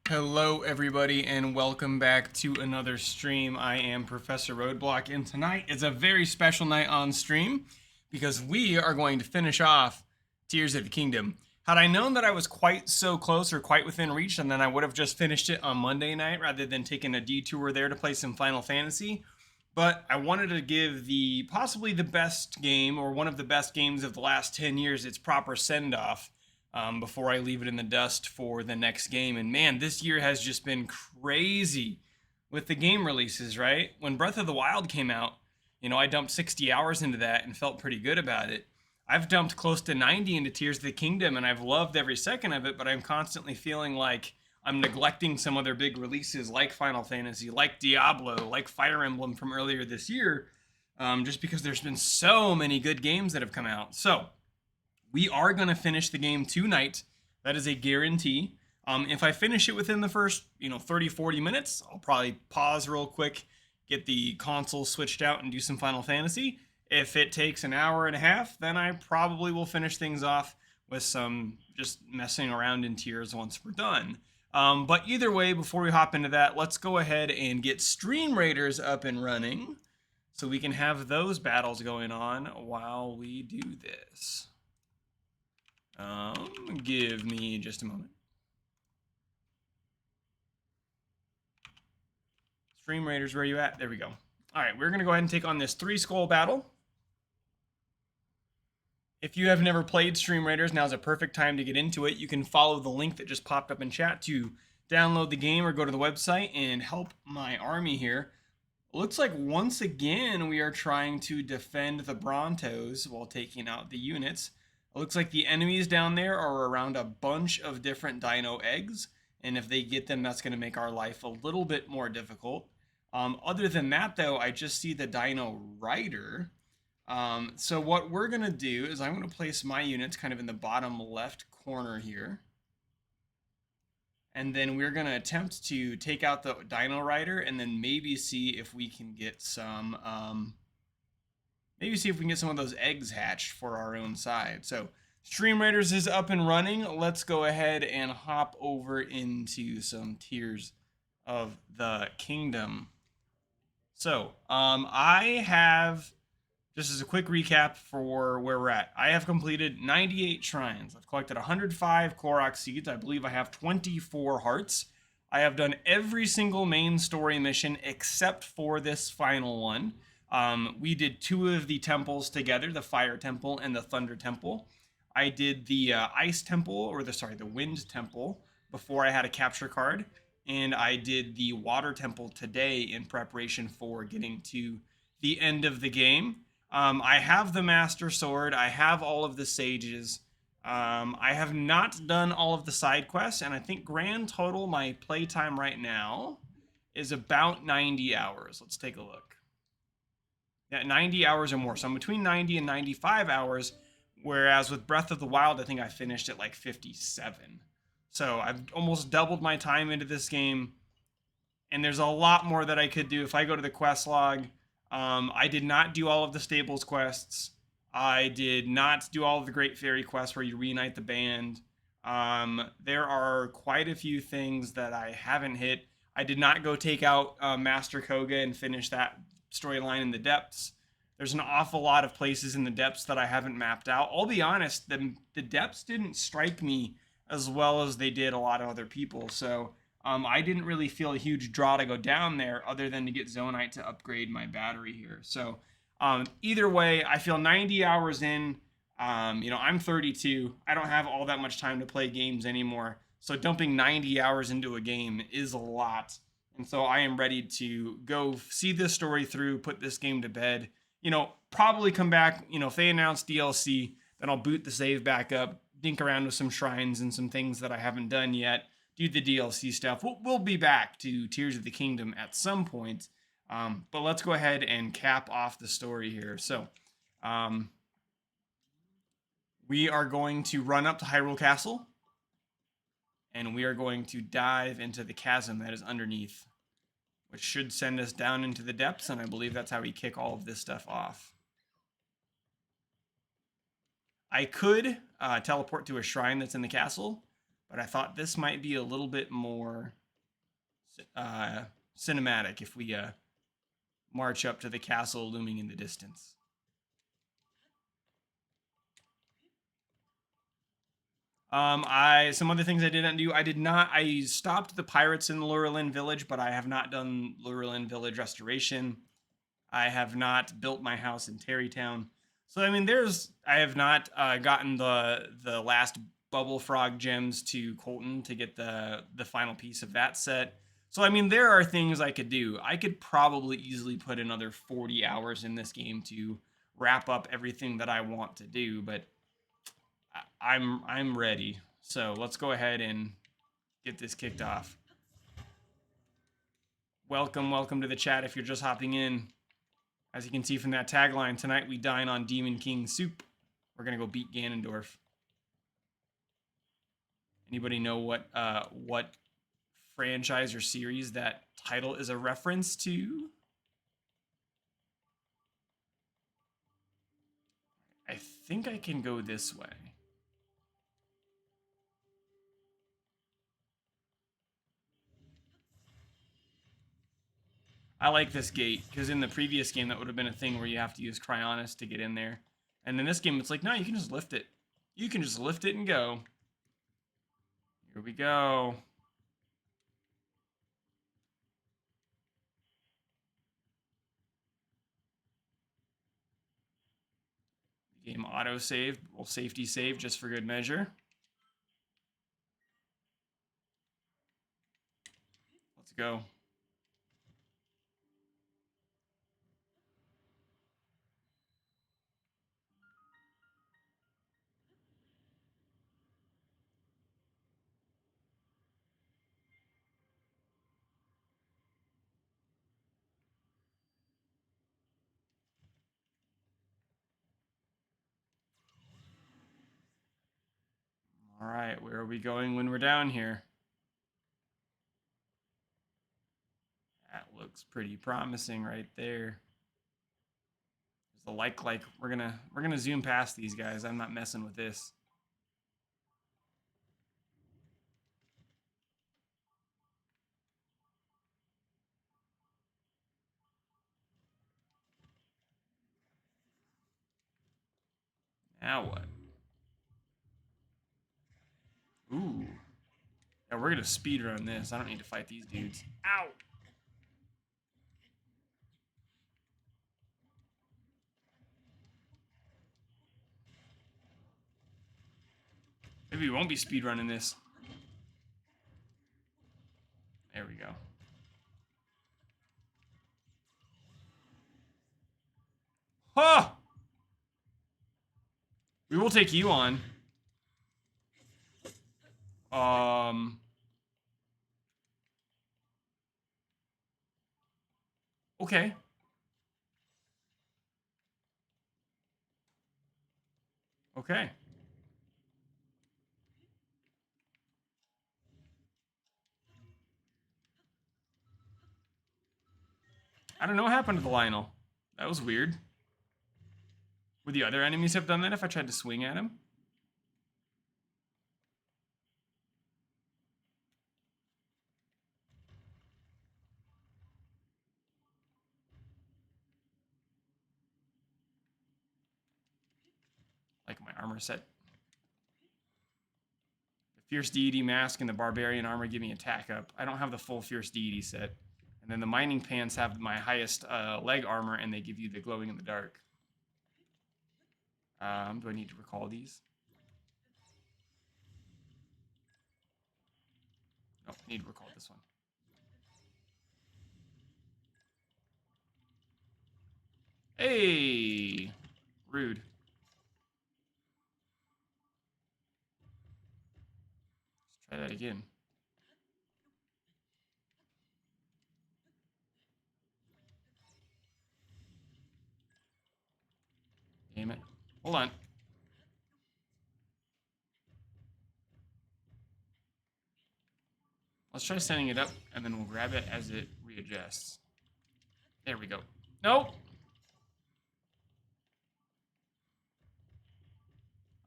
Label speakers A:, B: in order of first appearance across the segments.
A: Hello, everybody, and welcome back to another stream. I am Professor Roadblock, and tonight is a very special night on stream because we are going to finish off Tears of the Kingdom. Had I known that I was quite so close or quite within reach, and then I would have just finished it on Monday night rather than taking a detour there to play some Final Fantasy. But I wanted to give the possibly the best game or one of the best games of the last 10 years its proper send off before I leave it in the dust for the next game. And man, this year has just been crazy with the game releases, right? When Breath of the Wild came out, I dumped 60 hours into that and felt pretty good about it. I've dumped close to 90 into Tears of the Kingdom and I've loved every second of it, but I'm constantly feeling like I'm neglecting some other big releases like Final Fantasy, like Diablo, like Fire Emblem from earlier this year, just because there's been so many good games that have come out. So, we are going to finish the game tonight. That is a guarantee. If I finish it within the first, 30, 40 minutes, I'll probably pause real quick, get the console switched out and do some Final Fantasy. If it takes an hour and a half, then I probably will finish things off with some just messing around in Tears once we're done. But either way, before we hop into that, let's go ahead and get Stream Raiders up and running so we can have those battles going on while we do this. Give me just a moment. Stream Raiders, where are you at? There we go. All right, we're going to go ahead and take on this 3-skull battle. If you have never played Stream Raiders, now's a perfect time to get into it. You can follow the link that just popped up in chat to download the game or go to the website and help my army here. Looks like once again we are trying to defend the Brontos while taking out the units. It looks like the enemies down there are around a bunch of different dino eggs, and if they get them, that's going to make our life a little bit more difficult. Other than that, though, I just see the dino rider. So what we're going to do is I'm going to place my units kind of in the bottom left corner here. And then we're going to attempt to take out the dino rider and then maybe see if we can get some of those eggs hatched for our own side. So Stream Raiders is up and running. Let's go ahead and hop over into some Tears of the Kingdom. So I have, just as a quick recap for where we're at, I have completed 98 shrines. I've collected 105 Korok seeds. I believe I have 24 hearts. I have done every single main story mission except for this final one. We did 2 of the temples together, the Fire Temple and the Thunder Temple. I did the Ice Temple, the Wind Temple before I had a capture card. And I did the Water Temple today in preparation for getting to the end of the game. I have the Master Sword. I have all of the Sages. I have not done all of the side quests, and I think grand total my playtime right now is about 90 hours. Let's take a look. Yeah, 90 hours or more. So I'm between 90 and 95 hours, whereas with Breath of the Wild, I think I finished at like 57. So I've almost doubled my time into this game, and there's a lot more that I could do. If I go to the quest log, I did not do all of the Stables quests. I did not do all of the Great Fairy quests where you reunite the band. There are quite a few things that I haven't hit. I did not go take out Master Koga and finish that storyline in the depths. There's an awful lot of places in the depths that I haven't mapped out. I'll be honest, the depths didn't strike me as well as they did a lot of other people. So I didn't really feel a huge draw to go down there other than to get Zonite to upgrade my battery here. So either way, I feel 90 hours in. I'm 32. I don't have all that much time to play games anymore. So dumping 90 hours into a game is a lot. And so I am ready to go see this story through, put this game to bed. Probably come back, if they announce DLC, then I'll boot the save back up, dink around with some shrines and some things that I haven't done yet, do the DLC stuff. We'll be back to Tears of the Kingdom at some point. But let's go ahead and cap off the story here. So we are going to run up to Hyrule Castle, and we are going to dive into the chasm that is underneath, which should send us down into the depths, and I believe that's how we kick all of this stuff off. I could teleport to a shrine that's in the castle, but I thought this might be a little bit more cinematic if we march up to the castle looming in the distance. Some other things I didn't do. I stopped the pirates in Lurelin Village, but I have not done Lurelin Village restoration. I have not built my house in Terrytown. So I mean, I have not gotten the last Bubble Frog gems to Colton to get the final piece of that set. So I mean, there are things I could do. I could probably easily put another 40 hours in this game to wrap up everything that I want to do, but I'm ready. So let's go ahead and get this kicked off. Welcome to the chat if you're just hopping in. As you can see from that tagline, tonight we dine on Demon King soup. We're gonna go beat Ganondorf. Anybody know what franchise or series that title is a reference to? I think I can go this way. I like this gate, because in the previous game that would have been a thing where you have to use Cryonis to get in there. And in this game it's like, no, you can just lift it. You can just lift it and go. Here we go. Game auto-save. We'll safety save just for good measure. Let's go. All right, where are we going when we're down here? That looks pretty promising right there. There's the like we're gonna zoom past these guys. I'm not messing with this. Now what? Ooh. Yeah, we're gonna speedrun this. I don't need to fight these dudes. Ow! Maybe we won't be speedrunning this. There we go. Huh! We will take you on. Okay. Okay. I don't know what happened to the Lionel. That was weird. Would the other enemies have done that if I tried to swing at him? Like my armor set. The Fierce Deity Mask and the Barbarian Armor give me attack up. I don't have the full Fierce Deity set. And then the Mining Pants have my highest leg armor, and they give you the glowing in the dark. Do I need to recall these? No, I need to recall this one. Hey! Rude. Let's try that again. Damn it. Hold on. Let's try setting it up, and then we'll grab it as it readjusts. There we go. Nope!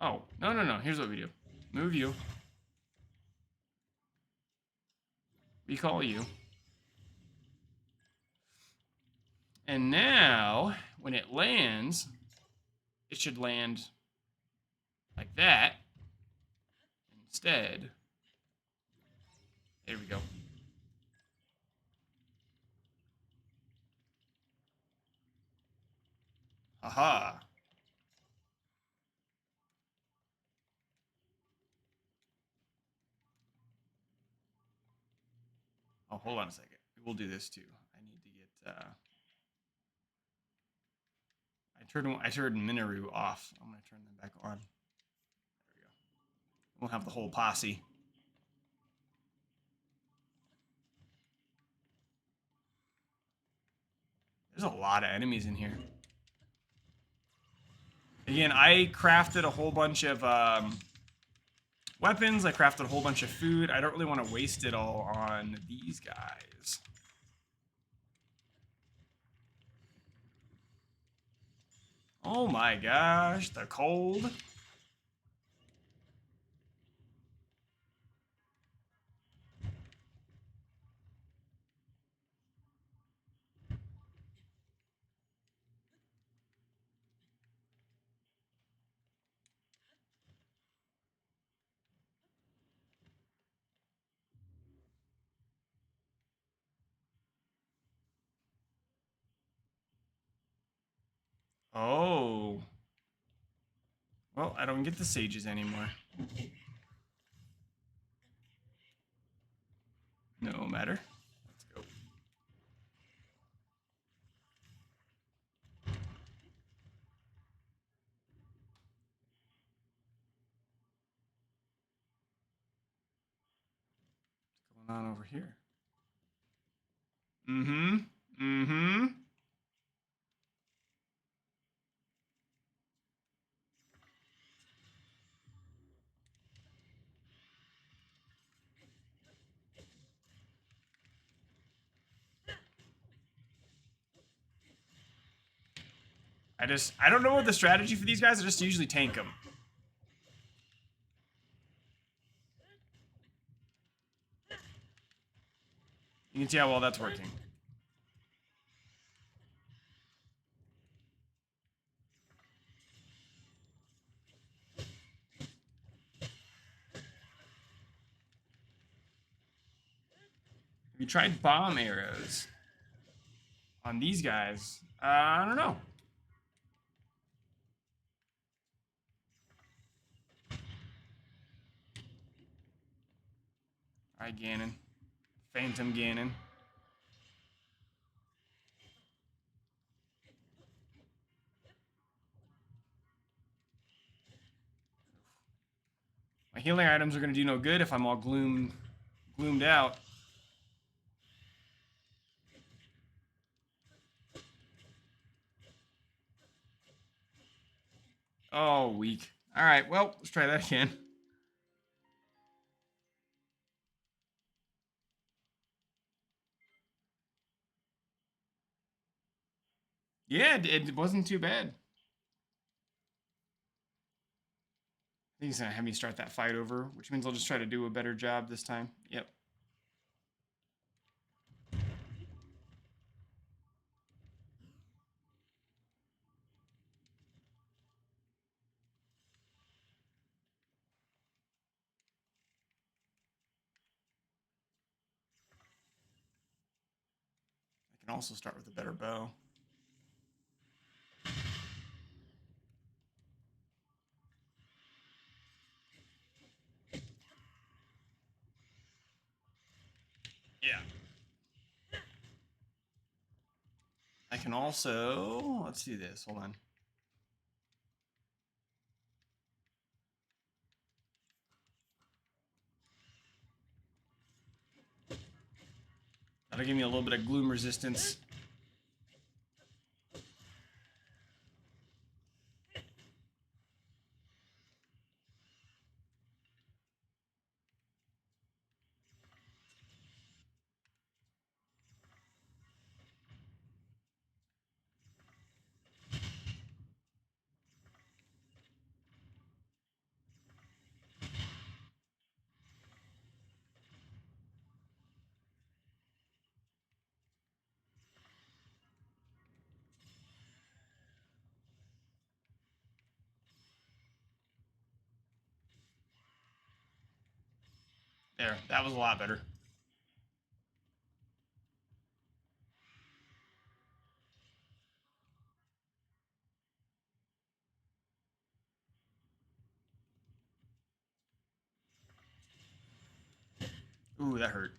A: Oh, no. Here's what we do. Move you. Recall you. And now, when it lands, it should land like that. Instead, there we go. Aha. Oh, hold on a second. We'll do this too. I need to get. I turned Minoru off. I'm gonna turn them back on. There we go. We'll have the whole posse. There's a lot of enemies in here. Again, I crafted a whole bunch of weapons. I crafted a whole bunch of food. I don't really want to waste it all on these guys. Oh my gosh, the cold. Oh. Well, I don't get the sages anymore. No matter. Let's go. What's going on over here? Mm-hmm. Mm-hmm. I don't know what the strategy for these guys. I just usually tank them. You can see how well that's working. Have you tried bomb arrows on these guys? I don't know. Alright, Ganon. Phantom Ganon. My healing items are going to do no good if I'm all gloomed out. Oh, weak. Alright, well, let's try that again. Yeah, it wasn't too bad. I think he's going to have me start that fight over, which means I'll just try to do a better job this time. Yep. I can also start with a better bow. Yeah. I can also... Let's do this. Hold on. That'll give me a little bit of gloom resistance. There, that was a lot better. Ooh, that hurt.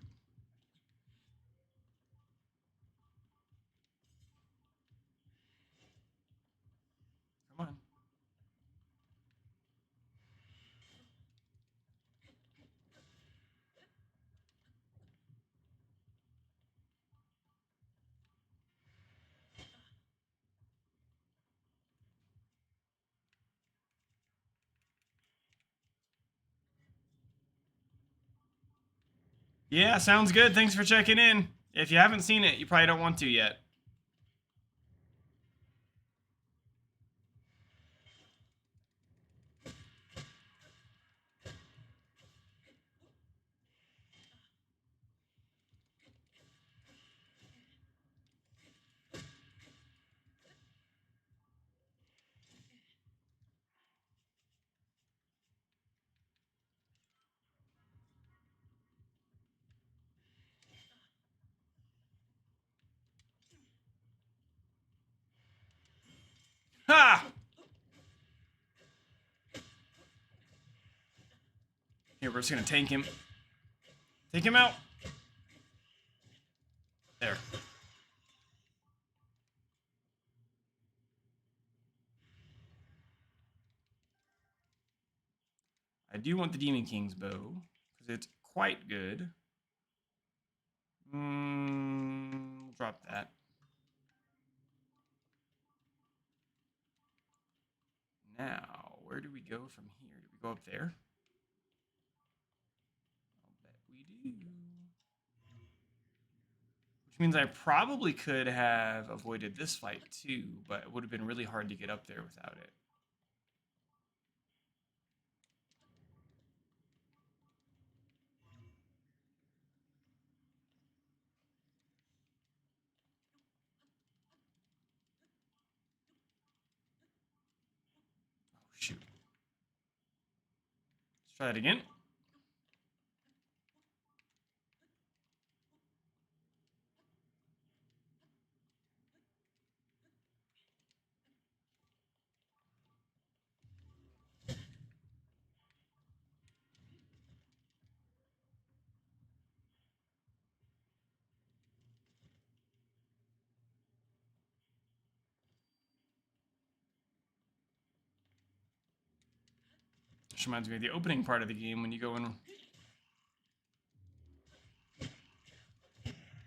A: Come on. Yeah, sounds good. Thanks for checking in. If you haven't seen it, you probably don't want to yet. Ha! Here, we're just gonna tank him. Take him out. There. I do want the Demon King's bow, because it's quite good. We'll drop that. Now, where do we go from here? Do we go up there? I'll bet we do. Which means I probably could have avoided this fight too, but it would have been really hard to get up there without it. Oh, shoot. Let's try it again. This reminds me of the opening part of the game when you go in.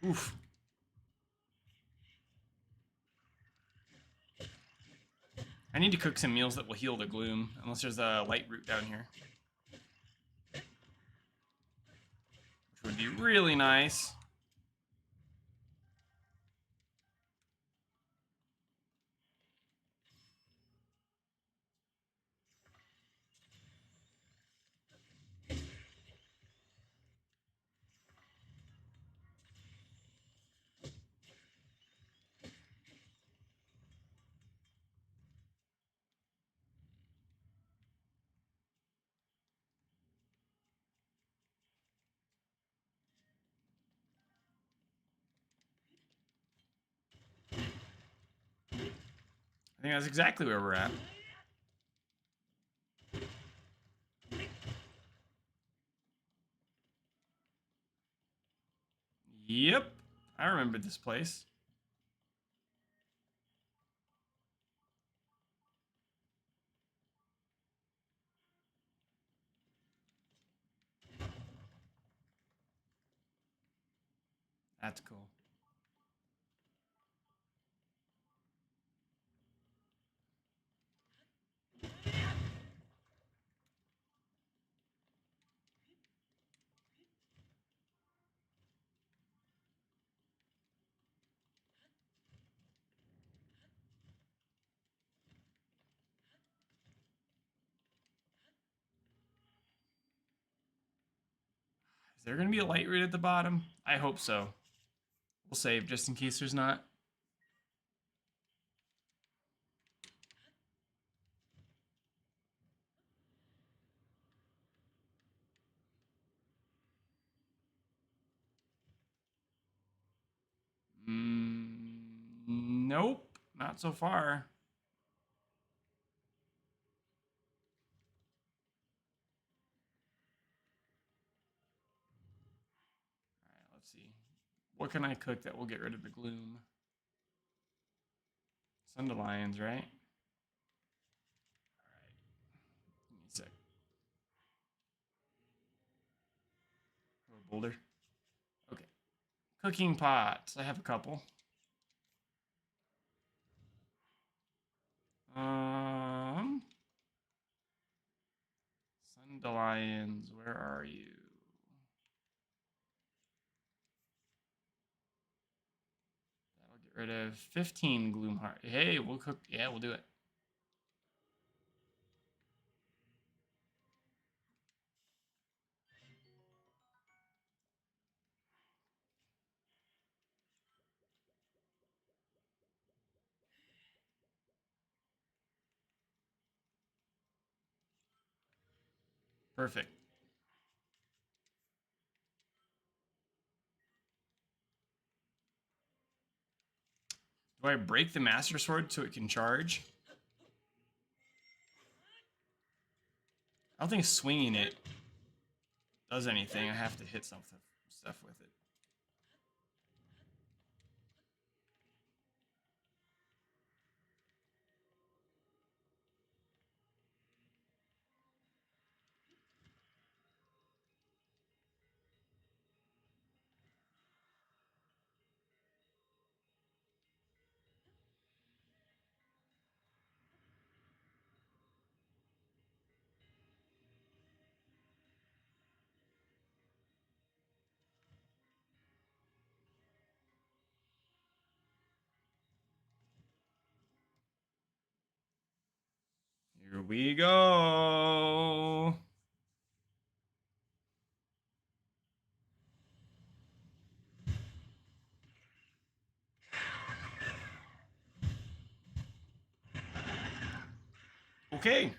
A: Oof. I need to cook some meals that will heal the gloom, unless there's a light root down here. Which would be really nice. I think that's exactly where we're at. Yep. I remember this place. That's cool. Is there going to be a light root at the bottom? I hope so. We'll save just in case there's not. Nope, not so far. All right, let's see. What can I cook that will get rid of the gloom? Dandelions, right? All right. Give me a sec. A boulder. Okay. Cooking pots. I have a couple. Dandelions, where are you? That'll get rid of 15 gloom heart. Hey, we'll cook. Yeah, we'll do it. Perfect. Do I break the Master Sword so it can charge? I don't think swinging it does anything. I have to hit stuff with it. Here we go. Okay.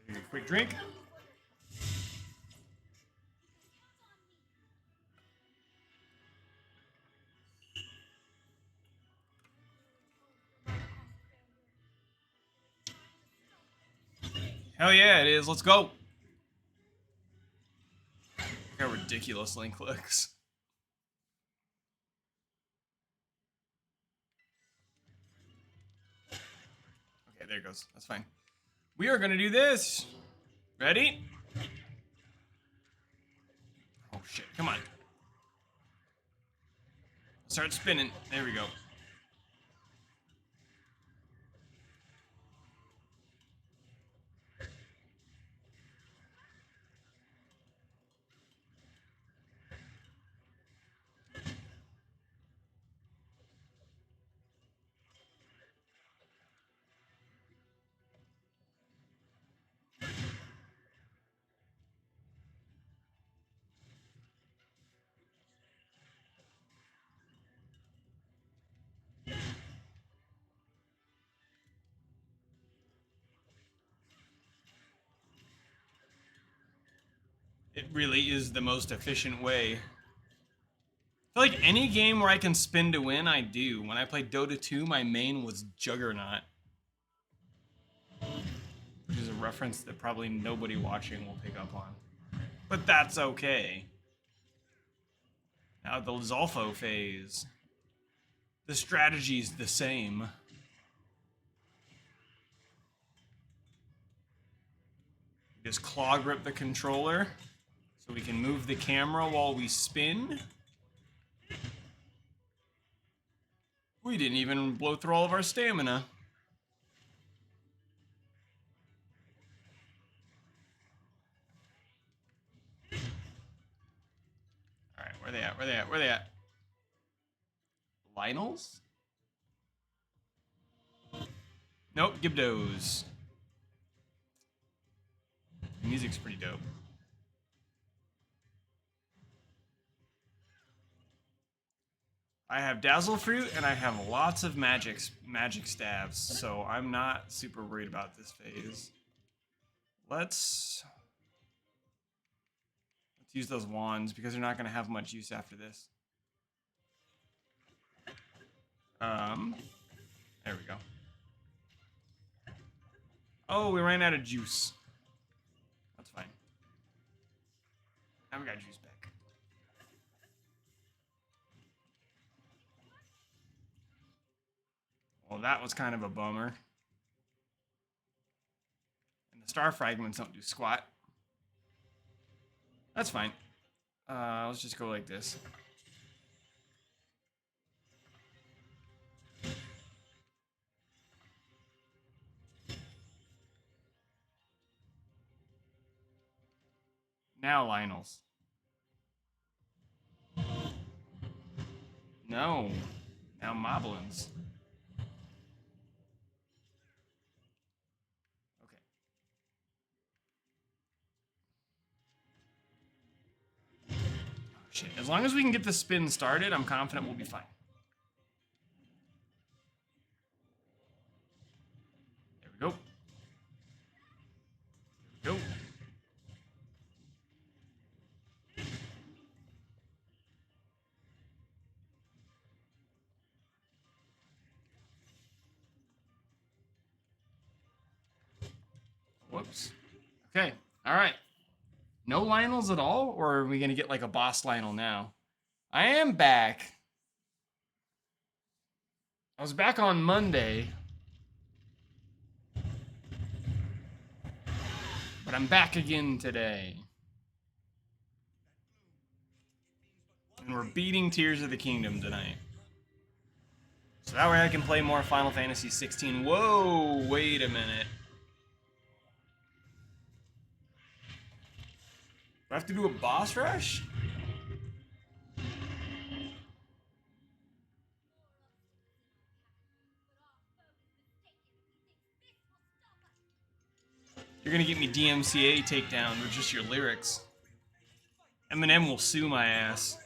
A: Take a quick drink. Hell yeah, it is. Let's go. Look how ridiculous Link looks. Okay, there it goes. That's fine. We are gonna do this. Ready? Oh shit! Come on. Start spinning. There we go. It really is the most efficient way. I feel like any game where I can spin to win, I do. When I played Dota 2, my main was Juggernaut, which is a reference that probably nobody watching will pick up on. But that's okay. Now the Zolfo phase. The strategy's the same. Just claw grip the controller so we can move the camera while we spin. We didn't even blow through all of our stamina. Alright, where they at? Where they at? Where they at? Lionels? Nope, Gibdos. The music's pretty dope. I have Dazzle Fruit and I have lots of magic stabs, so I'm not super worried about this phase. Let's use those wands because they're not going to have much use after this. There we go. Oh, we ran out of juice. That's fine. Now we got juice back. Well, that was kind of a bummer. And the star fragments don't do squat. That's fine. Let's just go like this. Now Lionels. No. Now Moblins. Okay. Oh, shit. As long as we can get the spin started, I'm confident we'll be fine. There we go. There we go. Whoops. Okay. All right. No Lionels at all? Or are we going to get like a boss Lionel now? I am back. I was back on Monday. But I'm back again today. And we're beating Tears of the Kingdom tonight. So that way I can play more Final Fantasy 16. Whoa, wait a minute. Do I have to do a boss rush? You're gonna get me DMCA takedown with just your lyrics. Eminem will sue my ass.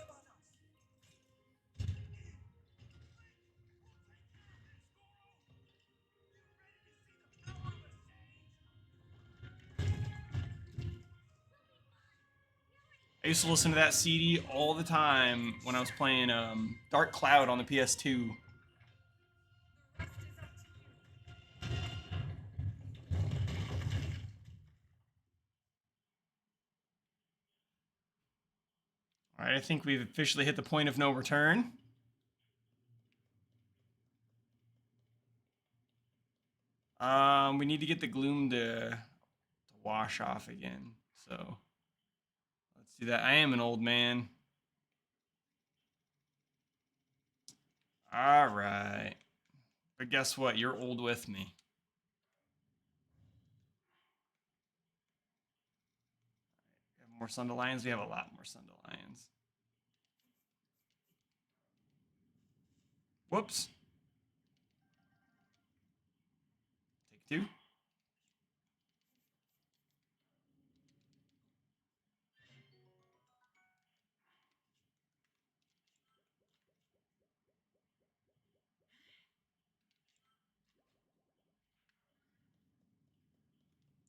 A: I used to listen to that CD all the time when I was playing Dark Cloud on the PS2. Alright, I think we've officially hit the point of no return. We need to get the gloom to wash off again. So let's do that. I am an old man. Alright. But guess what? You're old with me. We have more Sundelions? We have a lot more Sundelions. Whoops. Take two.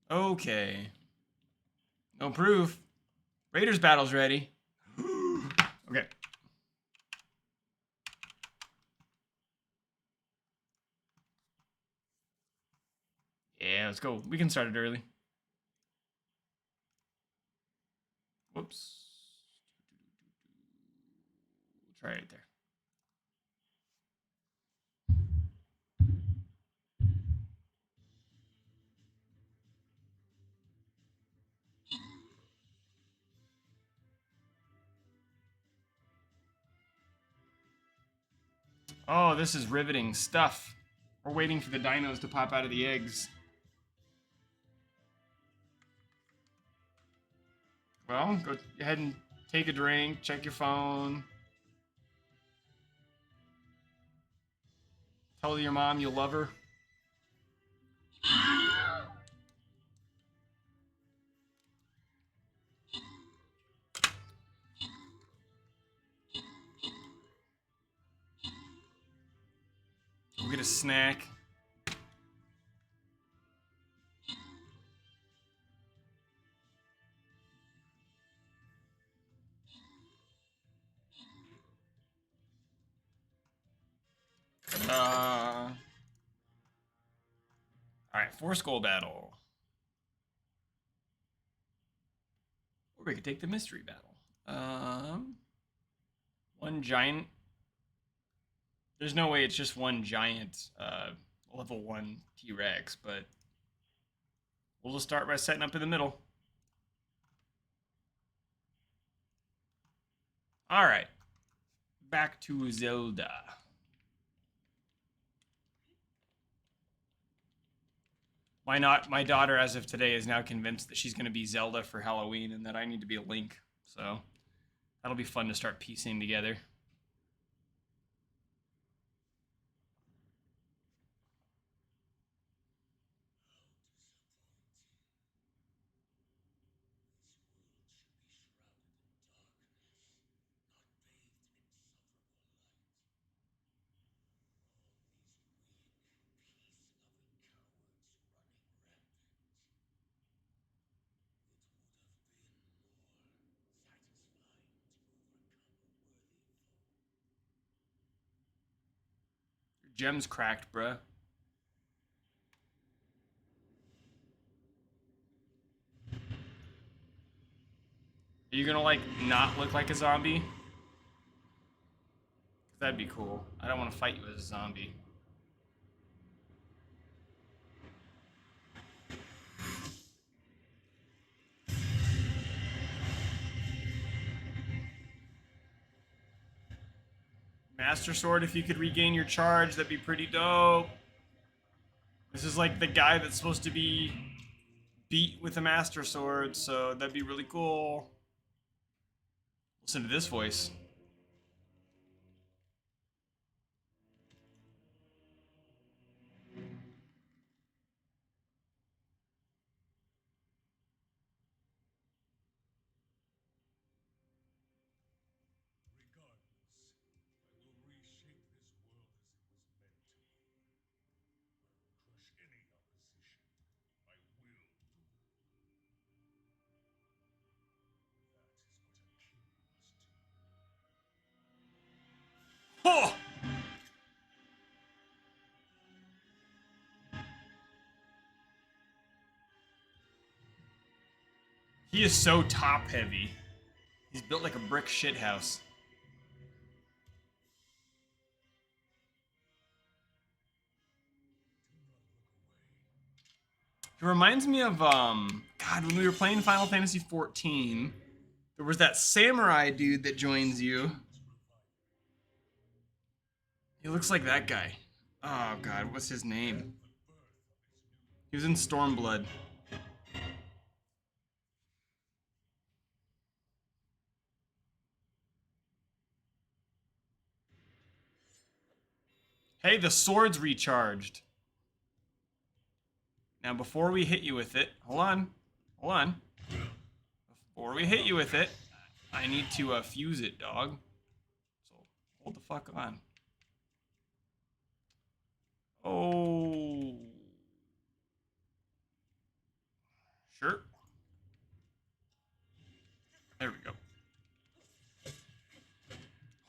A: Okay. No proof. Raiders battle's ready. Okay. Yeah, let's go. We can start it early. Whoops. We'll try it there. Oh, this is riveting stuff. We're waiting for the dinos to pop out of the eggs. Well, go ahead and take a drink, check your phone. Tell your mom you love her. We'll get a snack. Alright, force goal battle. Or we could take the mystery battle. One giant. There's no way it's just one giant level 1 T-Rex, but we'll just start by setting up in the middle. Alright. Back to Zelda. My daughter, as of today, is now convinced that she's going to be Zelda for Halloween and that I need to be a Link. So that'll be fun to start piecing together. Your gem's cracked, bruh. Are you gonna, like, not look like a zombie? That'd be cool. I don't want to fight you as a zombie. Master Sword, if you could regain your charge, that'd be pretty dope. This is like the guy that's supposed to be beat with a Master Sword, so that'd be really cool. Listen to this voice. Oh! He is so top heavy. He's built like a brick shithouse. He reminds me of, God, when we were playing Final Fantasy XIV, there was that samurai dude that joins you. He looks like that guy. Oh, God, what's his name? He was in Stormblood. Hey, the sword's recharged. Now, before we hit you with it, hold on. Before we hit you with it, I need to fuse it, dog. So, hold the fuck on. Oh. Sure. There we go.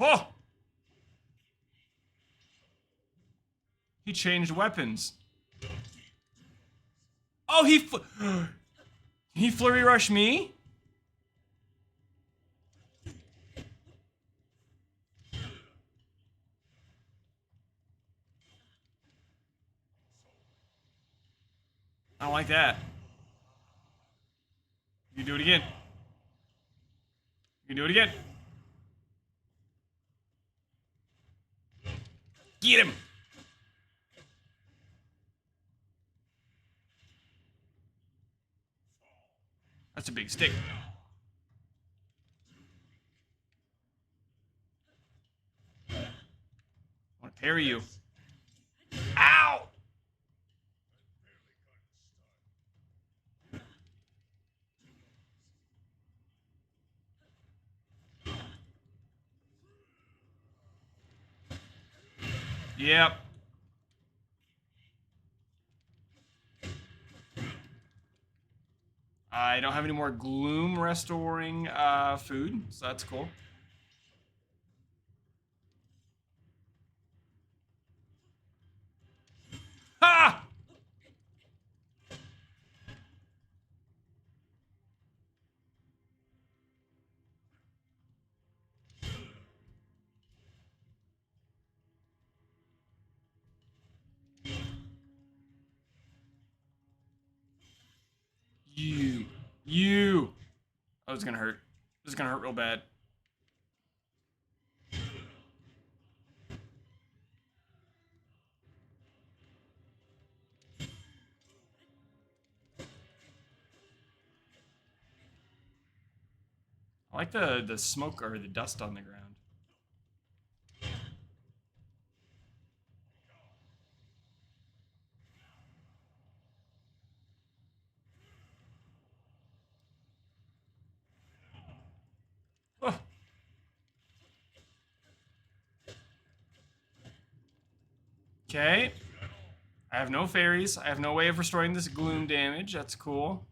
A: Oh! He changed weapons. Oh, he flurry rush me? I don't like that. You do it again. You do it again. Get him! That's a big stick. I want to parry you. Ow! Yep. I don't have any more gloom restoring food, so that's cool. Ha! You. Oh, it's gonna hurt. This is gonna hurt real bad. I like the smoke or the dust on the ground. Oh. Okay. I have no fairies. I have no way of restoring this gloom damage. That's cool.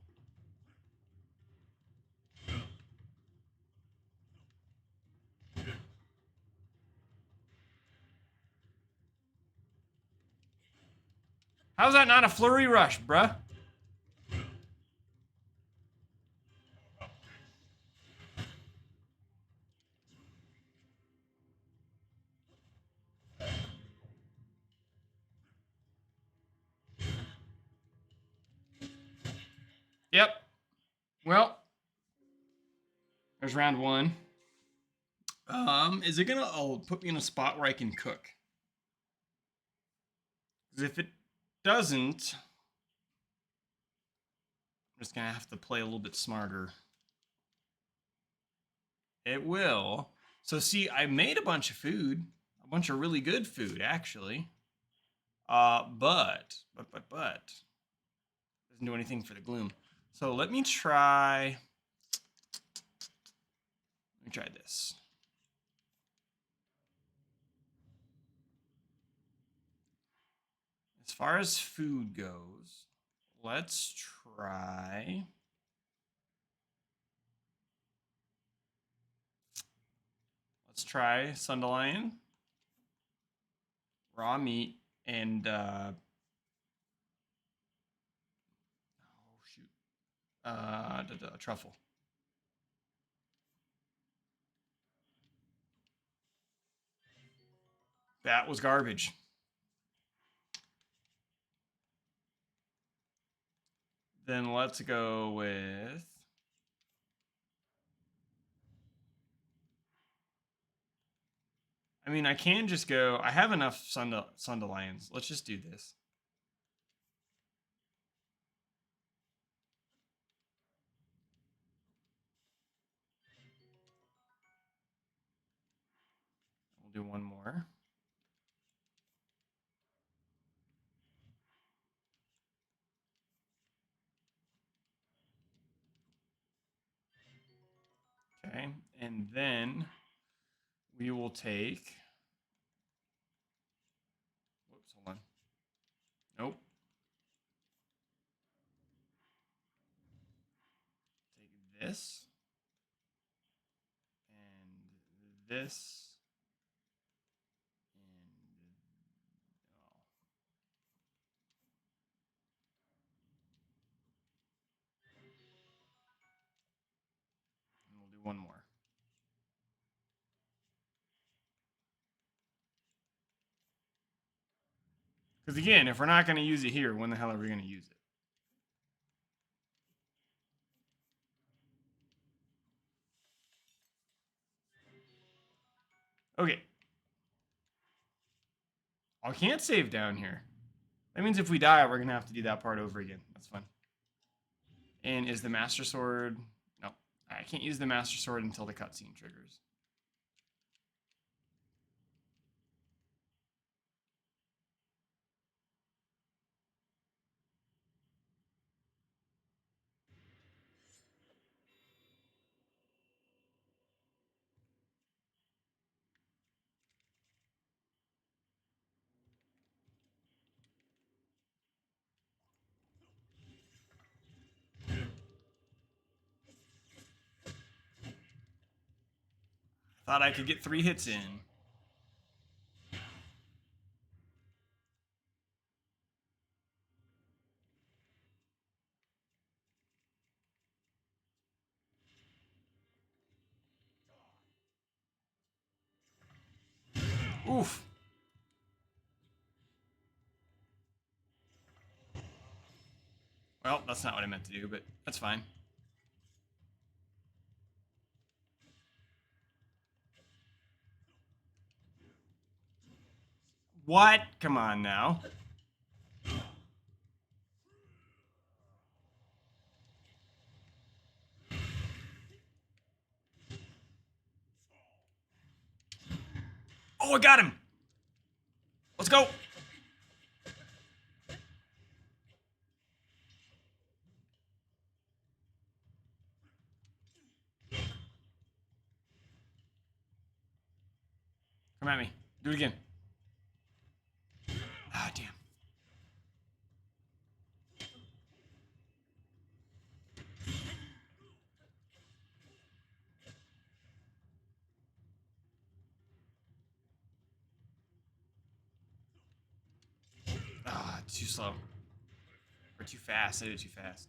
A: How's that not a flurry rush, bruh? Yep. Well, there's round one. Is it gonna put me in a spot where I can cook? Because if it doesn't, I'm just gonna have to play a little bit smarter. It will. So see, I made a bunch of food, a bunch of really good food actually. But doesn't do anything for the gloom. So let me try. Let me try this. As far as food goes, let's try. Let's try Sundelion, raw meat, and oh shoot, truffle. That was garbage. Then let's go with. I mean, I can just go. I have enough Sundelions. Let's just do this. We'll do one more. Okay, and then we will take. Whoops, hold on. Nope. Take this and this and and we'll do one more. Because again, if we're not going to use it here, when the hell are we going to use it? Okay. I can't save down here. That means if we die, we're going to have to do that part over again. That's fun. And is the Master Sword... No, I can't use the Master Sword until the cutscene triggers. Thought I could get 3 hits in. Oof. Well, that's not what I meant to do, but that's fine. What? Come on now. Oh, I got him. Let's go. Come at me. Do it again. Ah, damn. Ah, too slow. Or too fast. I did it too fast.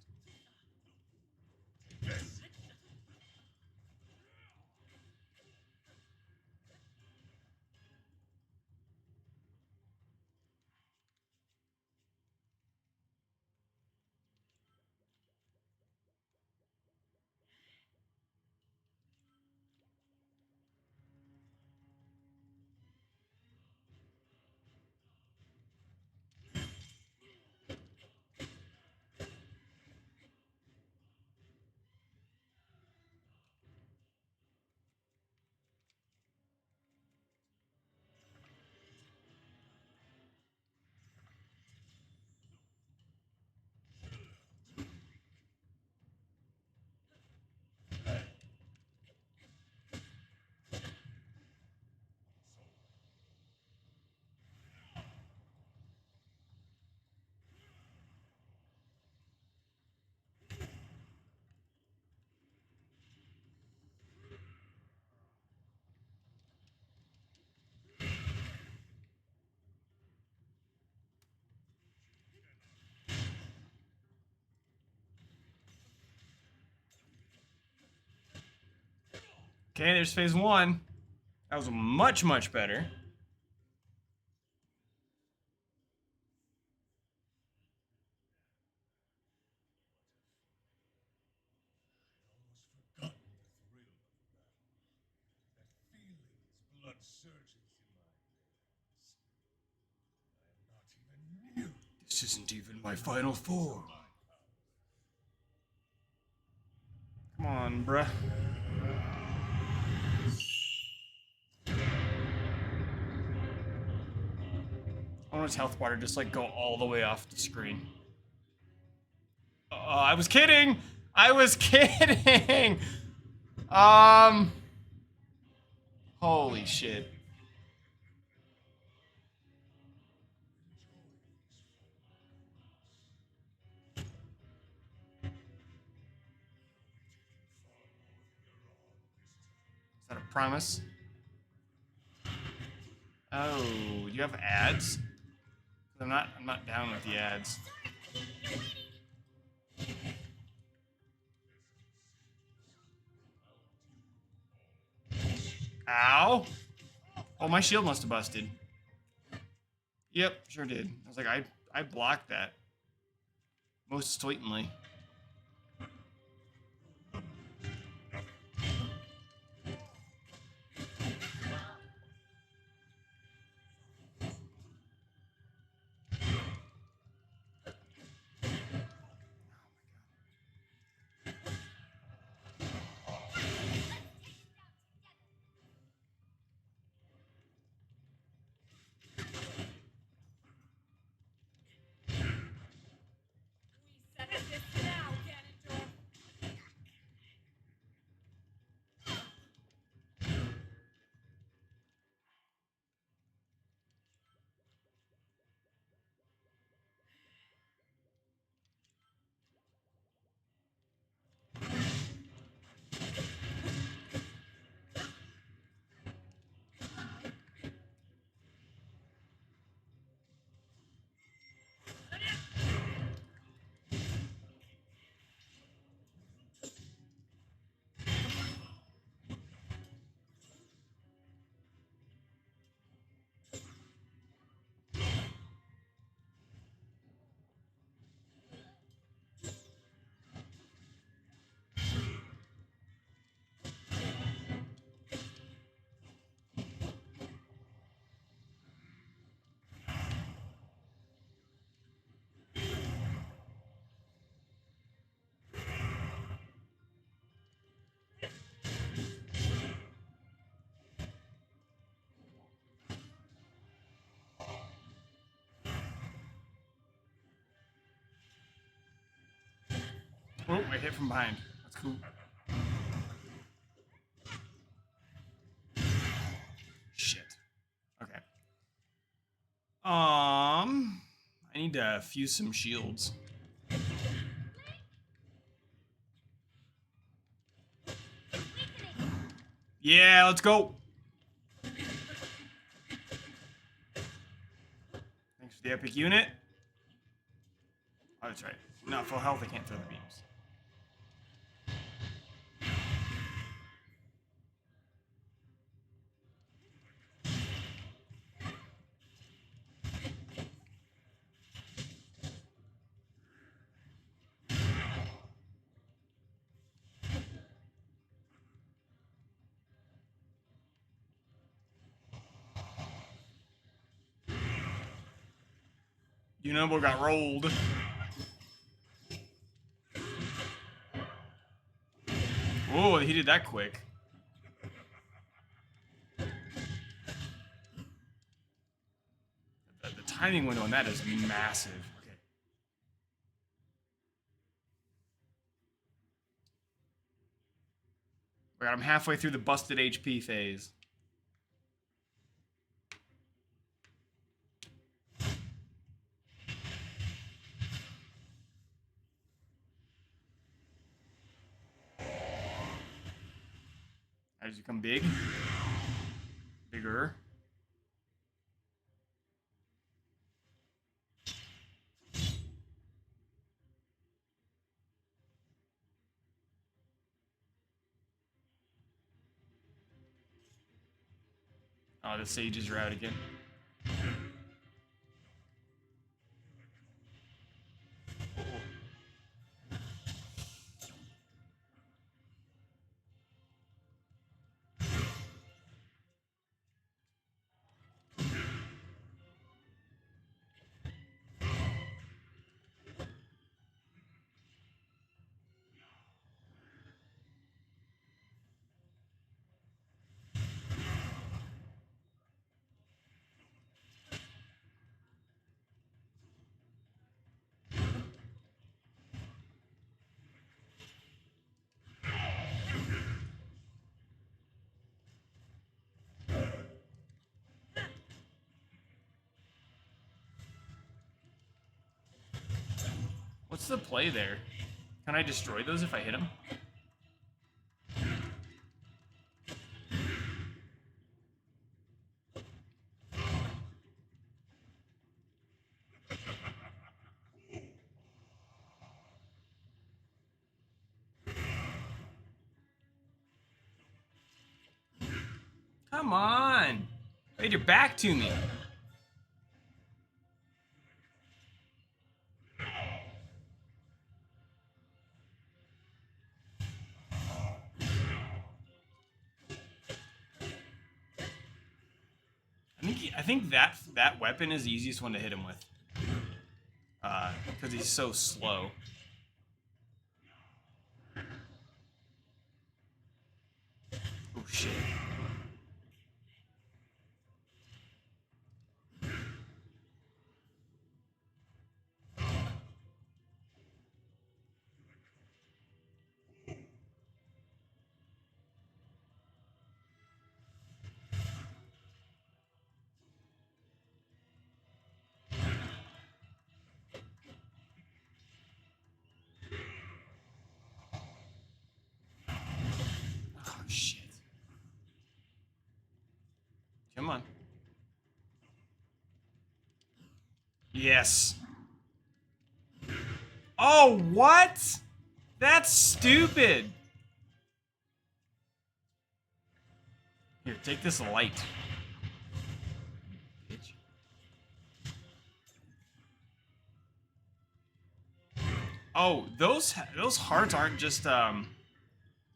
A: Okay, there's phase 1. That was much, much better. This isn't even my final form. Come on, bruh. I want his health bar to just like go all the way off the screen. I was kidding. I was kidding. Holy shit. Is that a promise? Oh, do you have ads? I'm not down with the ads. Ow! Oh, my shield must have busted. Yep, sure did. I was like, I blocked that. Most sweetly. I hit from behind. That's cool. Shit. Okay. I need to fuse some shields. Yeah, let's go. Thanks for the epic unit. Oh, that's right. Not full health, I can't throw the beams. Noble got rolled. Whoa, he did that quick. The timing window on that is massive. Okay. Right, I'm halfway through the busted HP phase. As you become big, bigger. Oh, the sages are out again. What's the play there? Can I destroy those if I hit them? Come on! Wait, your back to me. I think that weapon is the easiest one to hit him with. Because he's so slow. Oh shit. Oh shit. Come on. Yes. Oh, what? That's stupid. Here, take this light. Bitch. Oh, those hearts aren't just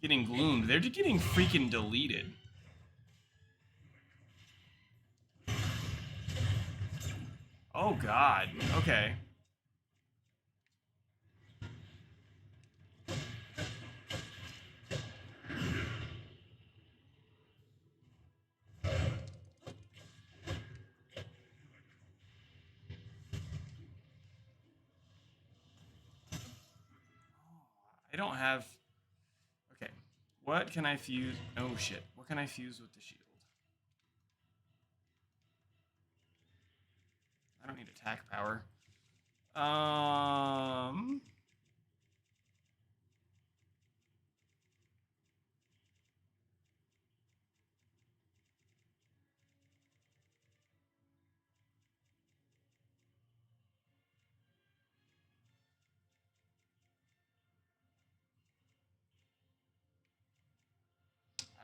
A: getting gloomed. They're just getting freaking deleted. Oh god. Okay. I don't have... Okay. What can I fuse? Oh, shit. What can I fuse with the shield? I don't need attack power.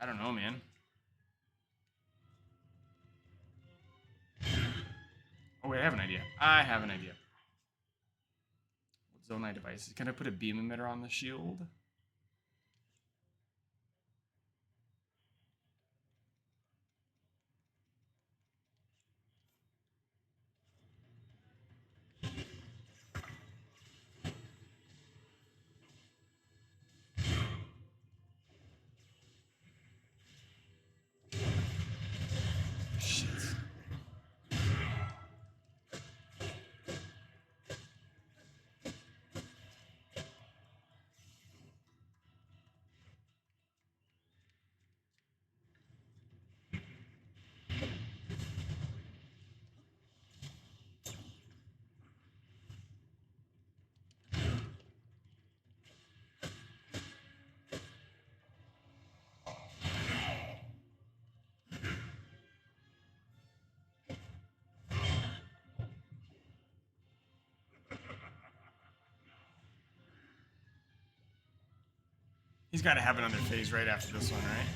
A: I don't know, man. Oh, wait, I have an idea. I have an idea. What Zonai devices? Can I put a beam emitter on the shield? Shit. He's got to have another phase right after this one, right?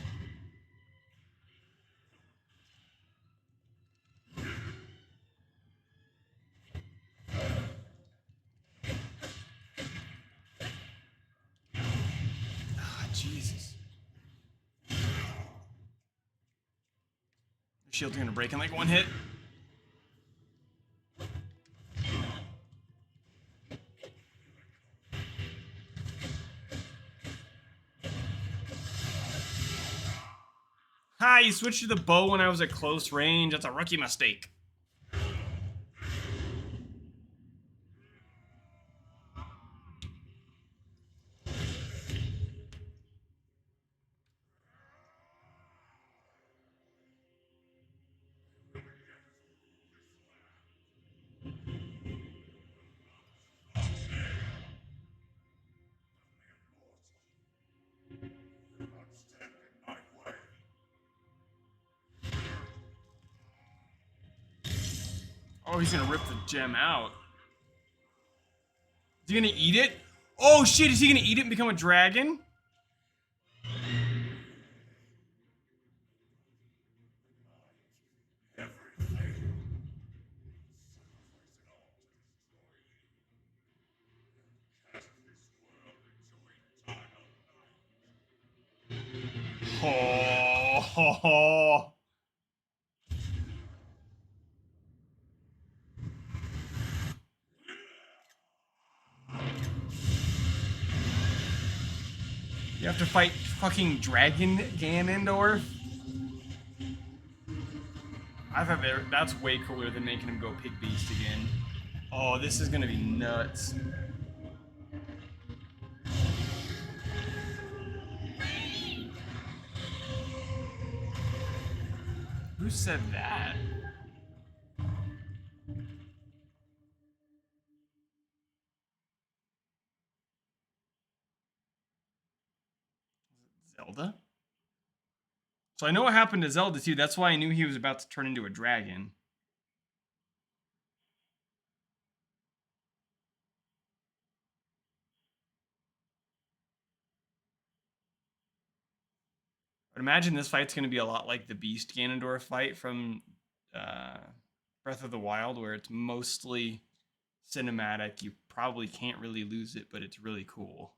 A: Ah, Jesus. The shield's gonna break in like one hit. Ha, you switched to the bow when I was at close range. That's a rookie mistake. Oh, he's gonna rip the gem out. Is he gonna eat it? Oh shit, is he gonna eat it and become a dragon? Oh, ho, ho. You have to fight fucking Dragon Ganondorf? I thought that's way cooler than making him go Pig Beast again. Oh, this is gonna be nuts. Who said that? Zelda? So I know what happened to Zelda too. That's why I knew he was about to turn into a dragon. But imagine this fight's going to be a lot like the Beast Ganondorf fight from uh, Breath of the Wild, where it's mostly cinematic. You probably can't really lose it, but it's really cool.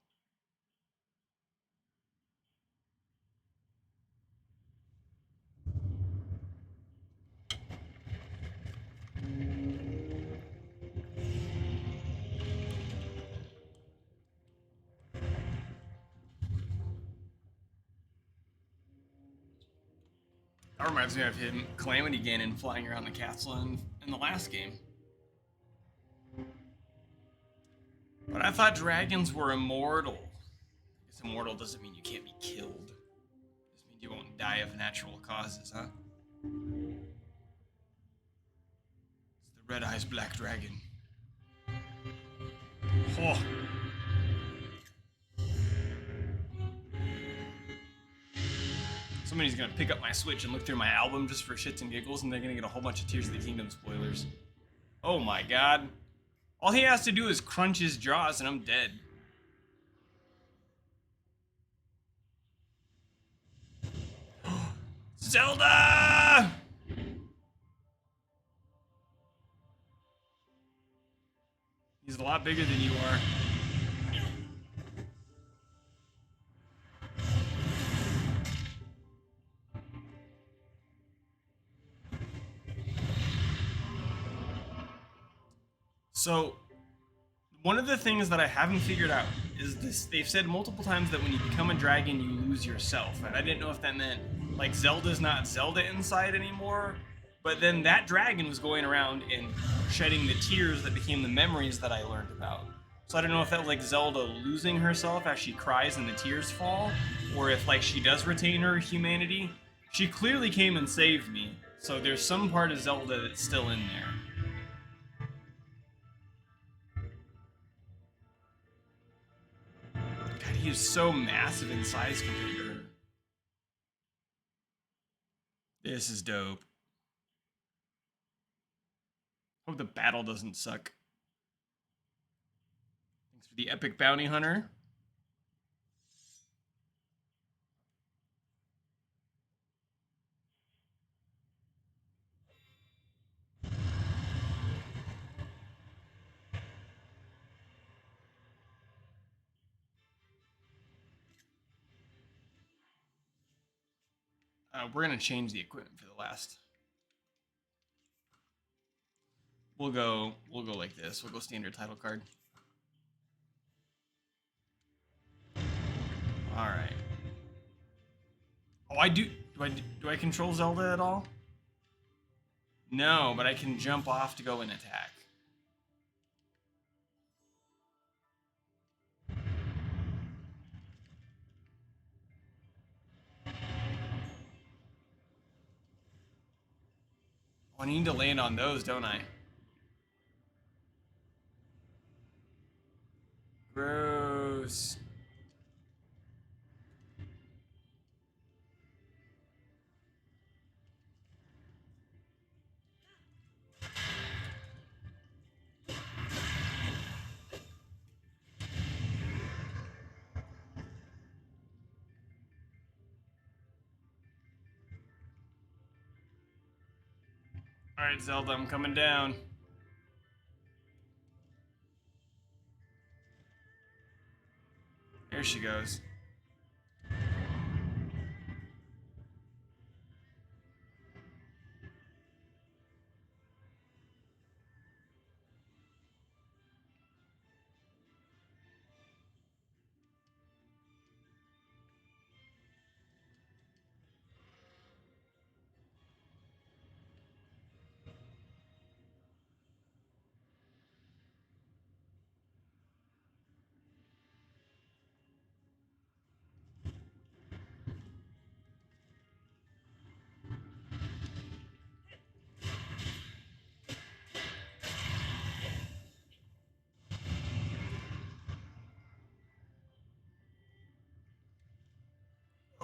A: That reminds me of him, Calamity Ganon, flying around the castle in the last game. But I thought dragons were immortal. It's immortal doesn't mean you can't be killed. Just means you won't die of natural causes, huh? It's the Red Eyes Black Dragon. Oh. Somebody's gonna pick up my Switch and look through my album just for shits and giggles, and they're gonna get a whole bunch of Tears of the Kingdom spoilers. Oh my god. All he has to do is crunch his jaws and I'm dead. Zelda! He's a lot bigger than you are. So, one of the things that I haven't figured out is this. They've said multiple times that when you become a dragon, you lose yourself. And I didn't know if that meant, like, Zelda's not Zelda inside anymore. But then that dragon was going around and shedding the tears that became the memories that I learned about. So I don't know if that was, like, Zelda losing herself as she cries and the tears fall, or if, like, she does retain her humanity. She clearly came and saved me, so there's some part of Zelda that's still in there. God, he is so massive in size compared to her. This is dope. Hope the battle doesn't suck. Thanks for the epic bounty hunter. We're gonna change the equipment for the last. We'll go like this. We'll go standard title card. All right. Oh, I do. Do I control Zelda at all? No, but I can jump off to go and attack. Oh, I need to land on those, don't I? Gross. All right, Zelda, I'm coming down. There she goes.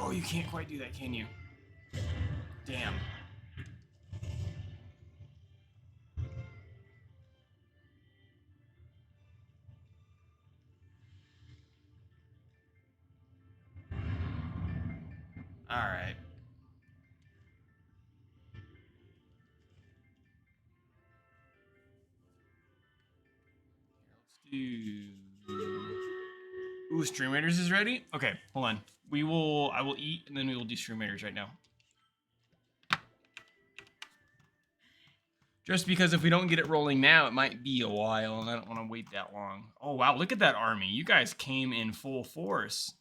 A: Oh, you can't quite do that, can you? Damn. All right. Here, let's do. Ooh, Stream Raiders is ready? Okay, hold on. I will eat and then we will do Stream Raiders right now. Just because if we don't get it rolling now, it might be a while, and I don't want to wait that long. Oh, wow, look at that army. You guys came in full force.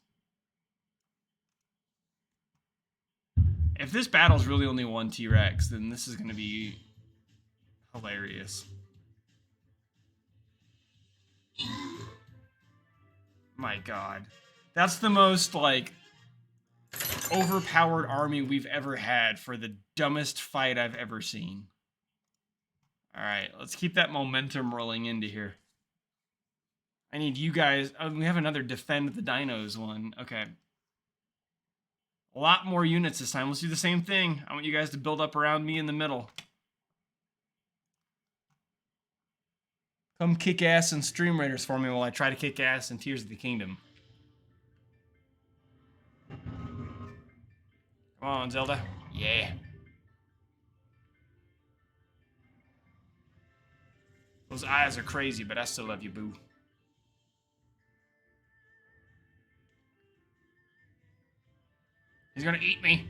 A: If this battle's really only one T-Rex, then this is going to be hilarious. My god. That's the most, like, overpowered army we've ever had for the dumbest fight I've ever seen. Alright, let's keep that momentum rolling into here. I need you guys... Oh, we have another defend the dinos one. Okay. A lot more units this time. Let's do the same thing. I want you guys to build up around me in the middle. Come kick ass in Stream Raiders for me while I try to kick ass in Tears of the Kingdom. Come on, Zelda. Yeah. Those eyes are crazy, but I still love you, boo. He's gonna eat me.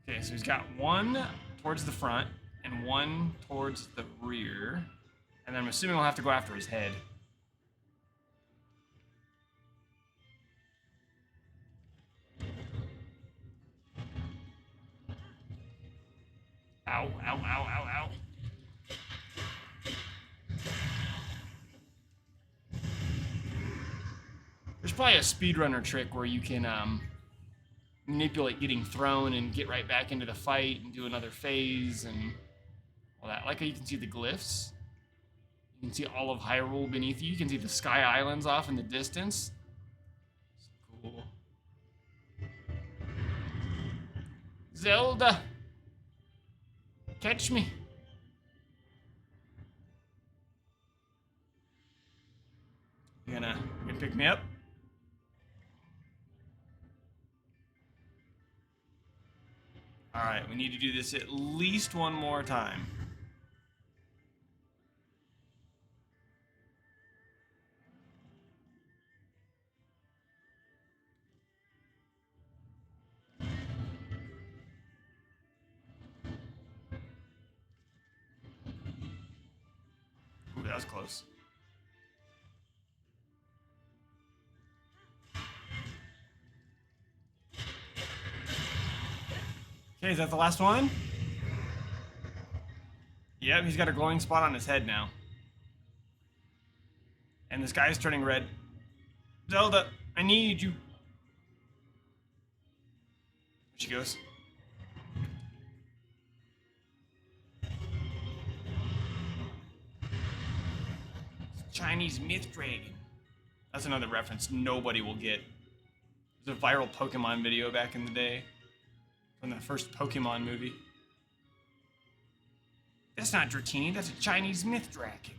A: Okay, so he's got one towards the front and one towards the rear. And then I'm assuming we'll have to go after his head. Ow, ow, ow, ow, ow. There's probably a speedrunner trick where you can manipulate getting thrown and get right back into the fight and do another phase and all that. Like how you can see the glyphs. You can see all of Hyrule beneath you. You can see the Sky Islands off in the distance. It's cool. Zelda! Catch me! You gonna pick me up? Alright, we need to do this at least one more time. Ooh, that was close. Okay, is that the last one? Yep, he's got a glowing spot on his head now. And the sky is turning red. Zelda, I need you. There she goes. Chinese myth dragon. That's another reference nobody will get. There's a viral Pokemon video back in the day. From the first Pokemon movie. That's not Dratini, that's a Chinese myth dragon.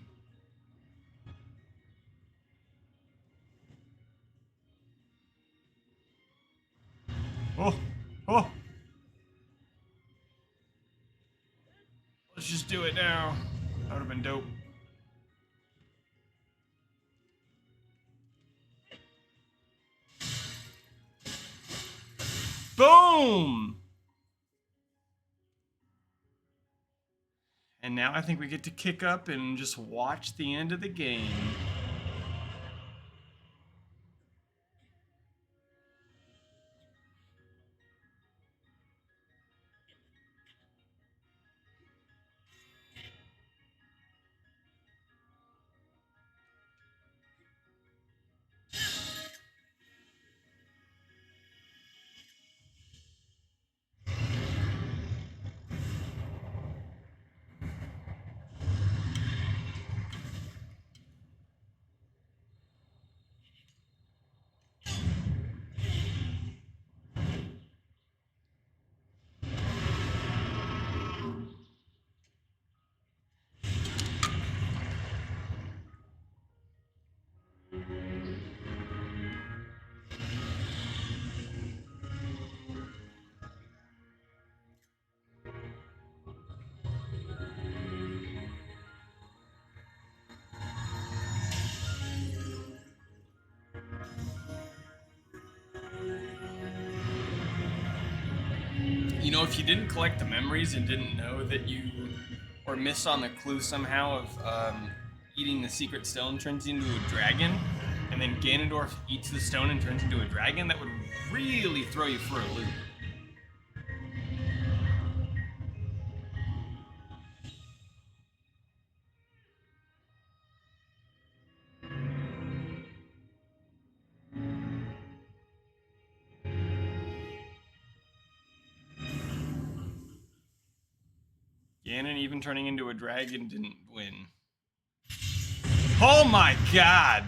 A: Oh, oh. Let's just do it now. That would have been dope. Boom! And now I think we get to kick up and just watch the end of the game. You know, if you didn't collect the memories and didn't know that you, or missed on the clue somehow of eating the secret stone turns into a dragon, and then Ganondorf eats the stone and turns into a dragon, that would really throw you for a loop. Ganon even turning into a dragon didn't win. Oh my god!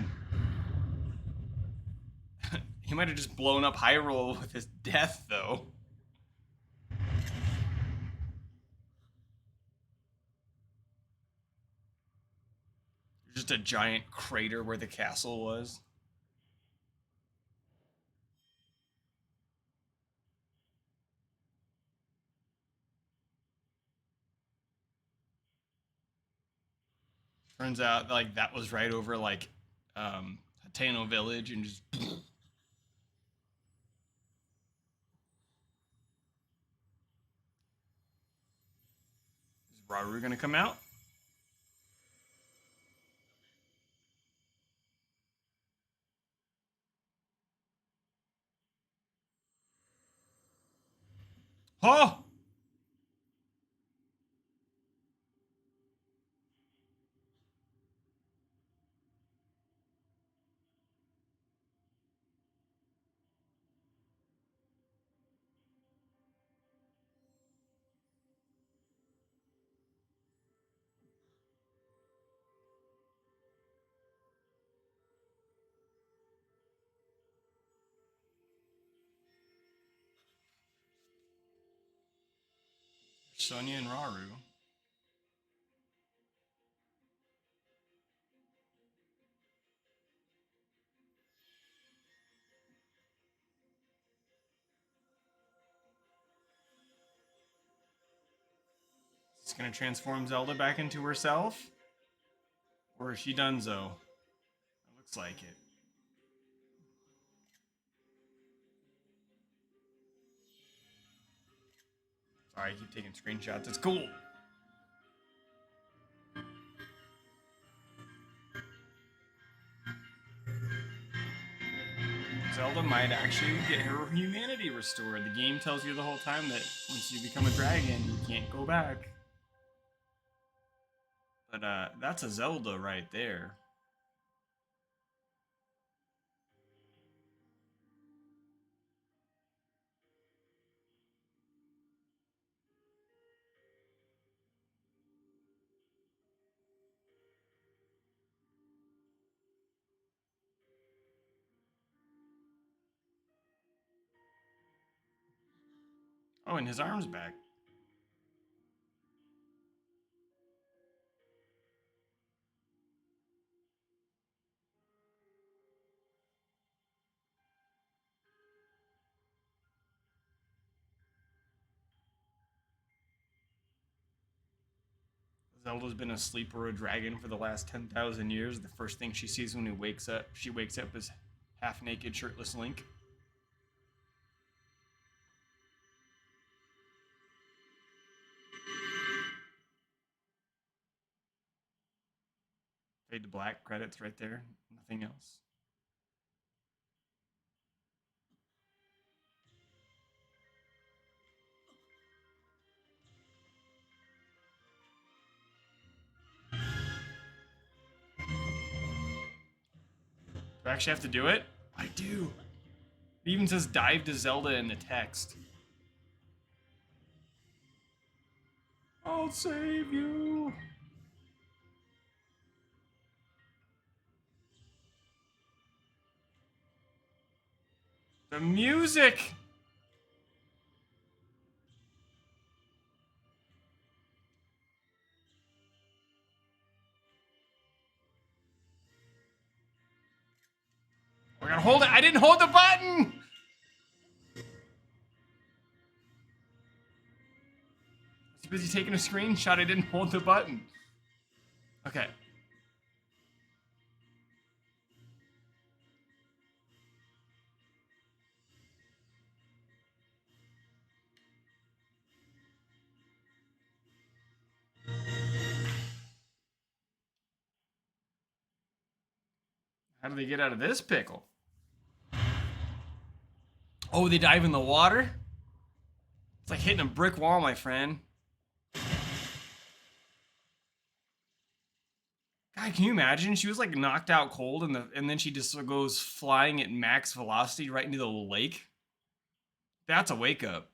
A: He might have just blown up Hyrule with his death, though. Just a giant crater where the castle was. Turns out, like, that was right over, like, Hateno Village, and just... Is Rauru gonna come out? Oh! Sonya and Rauru. Is gonna transform Zelda back into herself? Or is she donezo? It looks like it. Sorry, I keep taking screenshots. It's cool. Zelda might actually get her humanity restored. The game tells you the whole time that once you become a dragon, you can't go back. But that's a Zelda right there. Oh, and his arm's back. Zelda's been asleep or a dragon for the last 10,000 years. The first thing she sees when she wakes up is half-naked, shirtless Link. Fade to black, credits right there. Nothing else. Do I actually have to do it? I do. It even says dive to Zelda in the text. I'll save you. The music. We're gonna hold it. I didn't hold the button. I was busy taking a screenshot. I didn't hold the button. Okay. How do they get out of this pickle? Oh, they dive in the water? It's like hitting a brick wall, my friend. God, can you imagine? She was like knocked out cold, and then she just goes flying at max velocity right into the lake. That's a wake up.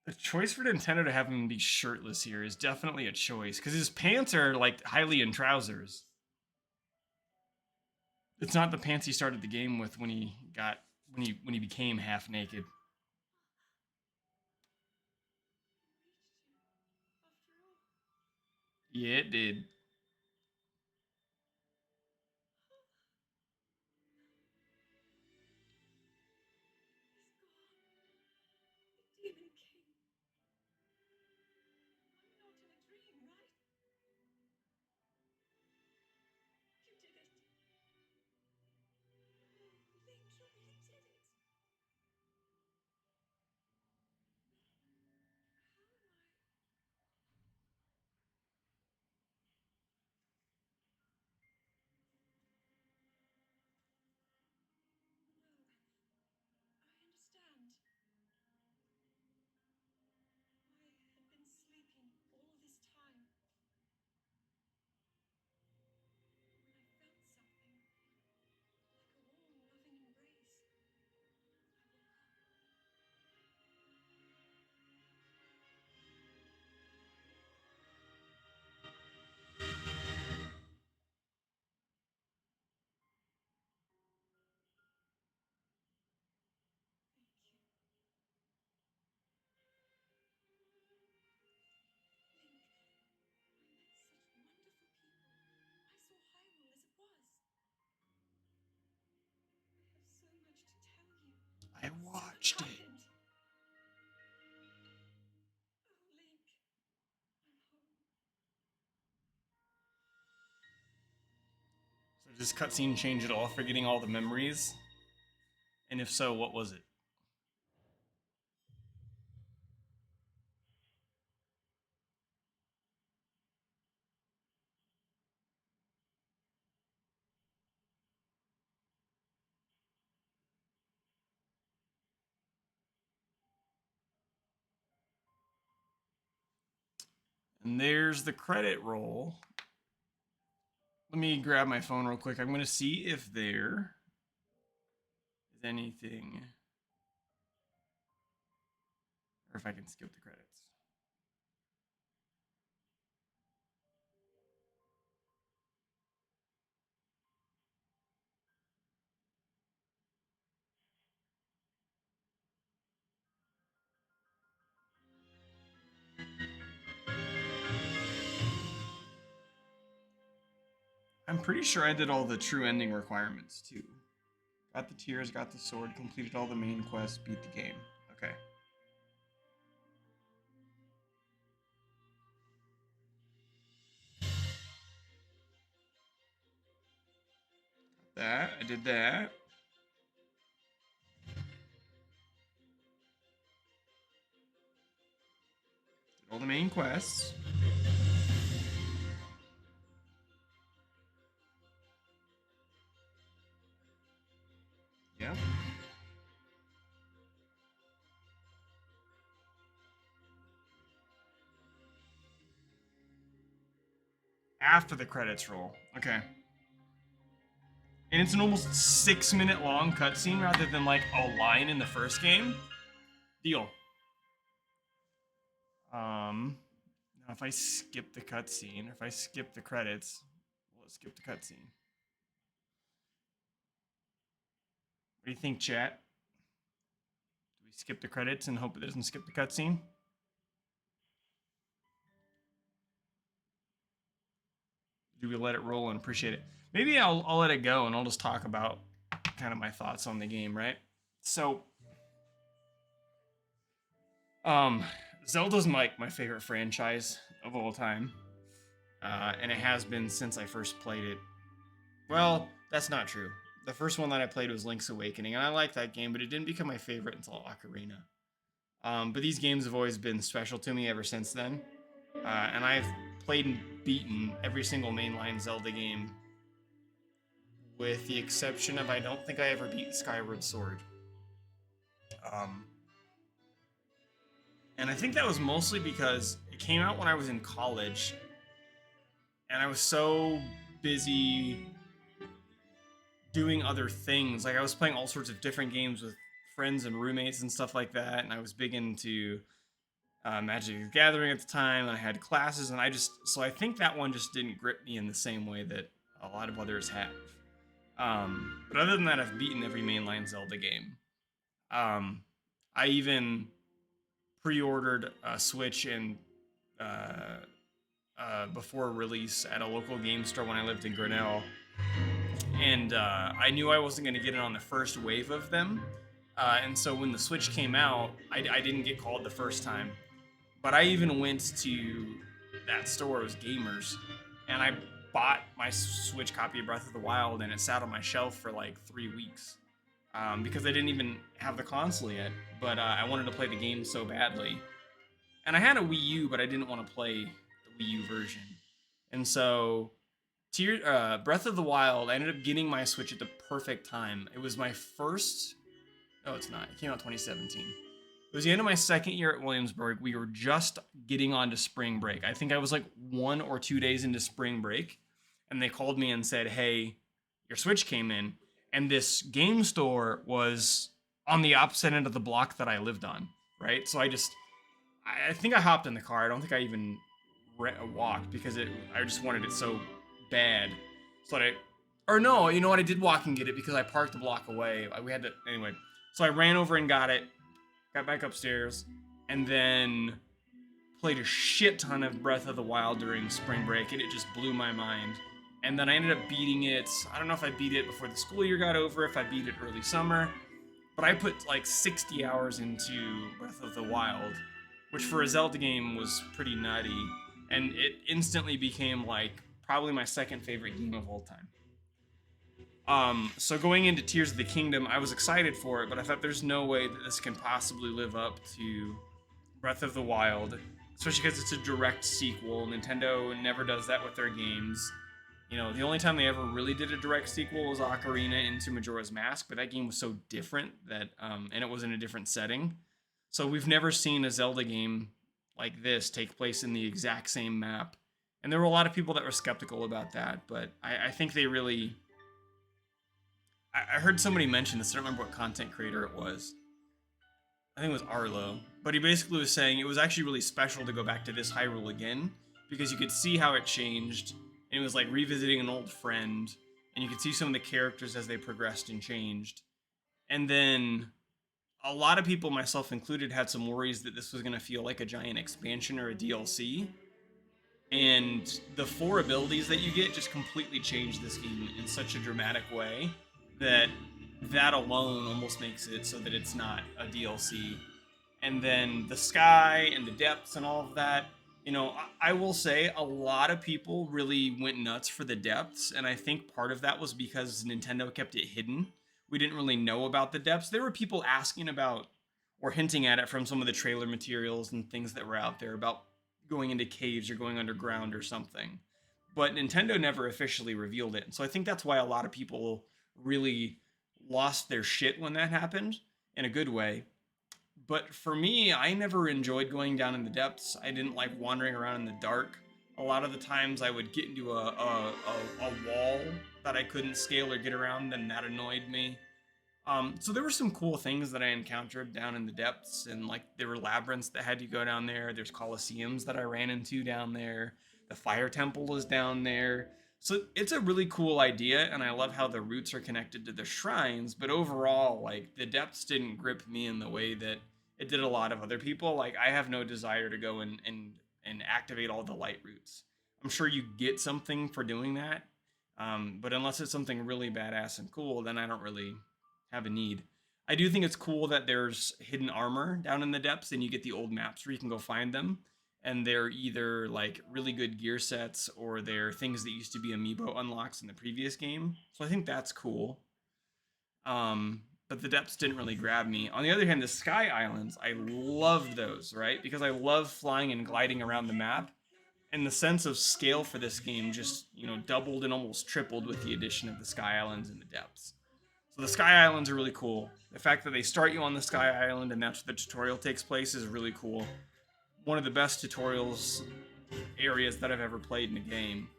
A: A choice for Nintendo to have him be shirtless here is definitely a choice because his pants are like highly in trousers. It's not the pants he started the game with when he became half naked. Yeah, it did.
B: Demon King. I'm not in a dream, right? You did it. Link, you really did it. How am I? No, I understand. I had been sleeping all this time. When I felt something, like a warm, loving embrace, I woke up. Thank you. Link, I met such wonderful people. I saw Hyrule as it was. I have so much to tell you.
A: I
B: So much
A: watched it.
B: happened. Oh, Link, I'm home.
A: So does this cutscene change at all, forgetting all the memories? And if so, what was it? And there's the credit roll. Let me grab my phone real quick. I'm going to see if there is anything, or if I can skip the credits. I'm pretty sure I did all the true ending requirements too. Got the tears, got the sword, completed all the main quests, beat the game. Okay. That, I did that. Did all the main quests. Yeah. After the credits roll. Okay. And it's an almost 6-minute long cutscene rather than like a line in the first game. Deal. Now if I skip the cutscene, or if I skip the credits, let's skip the cutscene. What do you think, chat? Do we skip the credits and hope it doesn't skip the cutscene? Do we let it roll and appreciate it? Maybe I'll let it go and I'll just talk about kind of my thoughts on the game, right? So, um, Zelda's my favorite franchise of all time, and it has been since I first played it. Well, that's not true. The first one that I played was Link's Awakening, and I liked that game, but it didn't become my favorite until Ocarina. But these games have always been special to me ever since then, and I've played and beaten every single mainline Zelda game, with the exception of I don't think I ever beat Skyward Sword. Um, and I think that was mostly because it came out when I was in college, and I was so busy doing other things. Like I was playing all sorts of different games with friends and roommates and stuff like that, and I was big into Magic the Gathering at the time, and I had classes, and I think that one just didn't grip me in the same way that a lot of others have. But other than that, I've beaten every mainline Zelda game. Um, I even pre-ordered a Switch and uh, before release at a local game store when I lived in Grinnell, and I knew I wasn't going to get it on the first wave of them. And so when the Switch came out, I didn't get called the first time. But I even went to that store, it was Gamers, and I bought my Switch copy of Breath of the Wild, and it sat on my shelf for like 3 weeks because I didn't even have the console yet. But I wanted to play the game so badly, and I had a Wii U, but I didn't want to play the Wii U version, and so Breath of the Wild, I ended up getting my Switch at the perfect time. It was my first. Oh, it's not. It came out 2017. It was the end of my second year at Williamsburg. We were just getting on to spring break. I think I was like 1 or 2 days into spring break, and they called me and said, "Hey, your Switch came in," and this game store was on the opposite end of the block that I lived on. Right, so I think I hopped in the car. I don't think I even walked because I just wanted it so bad. So or no, you know what? I did walk and get it because I parked a block away. We had to anyway. So I ran over and got it, got back upstairs, and then played a shit ton of Breath of the Wild during spring break, and it just blew my mind. And then I ended up beating it. I don't know if I beat it before the school year got over, if I beat it early summer, but I put like 60 hours into Breath of the Wild, which for a Zelda game was pretty nutty, and it instantly became like probably my second favorite game of all time. So going into Tears of the Kingdom, I was excited for it, but I thought there's no way that this can possibly live up to Breath of the Wild, especially because it's a direct sequel. Nintendo never does that with their games. You know, the only time they ever really did a direct sequel was Ocarina into Majora's Mask, but that game was so different that, and it was in a different setting. So we've never seen a Zelda game like this take place in the exact same map. And there were a lot of people that were skeptical about that, but I think they really. I heard somebody mention this. I don't remember what content creator it was. I think it was Arlo, but he basically was saying it was actually really special to go back to this Hyrule again because you could see how it changed, and it was like revisiting an old friend, and you could see some of the characters as they progressed and changed. And then a lot of people, myself included, had some worries that this was going to feel like a giant expansion or a DLC. And the four abilities that you get just completely change this game in such a dramatic way that that alone almost makes it so that it's not a DLC. And then the sky and the depths and all of that. You know, I will say a lot of people really went nuts for the depths, and I think part of that was because Nintendo kept it hidden. We didn't really know about the depths. There were people asking about or hinting at it from some of the trailer materials and things that were out there about going into caves or going underground or something. But Nintendo never officially revealed it. So I think that's why a lot of people really lost their shit when that happened in a good way. But for me, I never enjoyed going down in the depths. I didn't like wandering around in the dark. A lot of the times I would get into a wall that I couldn't scale or get around, and that annoyed me. So there were some cool things that I encountered down in the depths, and like there were labyrinths that had you go down there. There's coliseums that I ran into down there. The fire temple is down there. So it's a really cool idea, and I love how the routes are connected to the shrines. But overall, like the depths didn't grip me in the way that it did a lot of other people. Like I have no desire to go and activate all the light routes. I'm sure you get something for doing that, but unless it's something really badass and cool, then I don't really have a need. I do think it's cool that there's hidden armor down in the depths and you get the old maps where you can go find them. And they're either like really good gear sets or they're things that used to be amiibo unlocks in the previous game. So I think that's cool. But the depths didn't really grab me. On the other hand, the Sky Islands, I loved those, right? Because I love flying and gliding around the map. And the sense of scale for this game just, you know, doubled and almost tripled with the addition of the Sky Islands and the depths. So the Sky Islands are really cool. The fact that they start you on the Sky Island and that's where the tutorial takes place is really cool. One of the best tutorials areas that I've ever played in a game.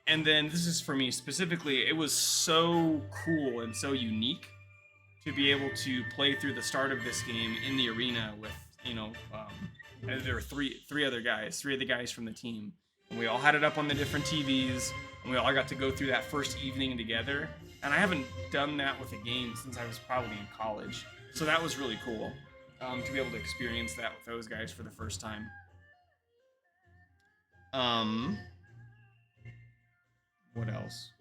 A: And then this is for me specifically, it was so cool and so unique to be able to play through the start of this game in the arena with there were three other guys, three of the guys from the team, and we all had it up on the different TVs, and we all got to go through that first evening together. And I haven't done that with a game since I was probably in college, so that was really cool to be able to experience that with those guys for the first time. Um, what else?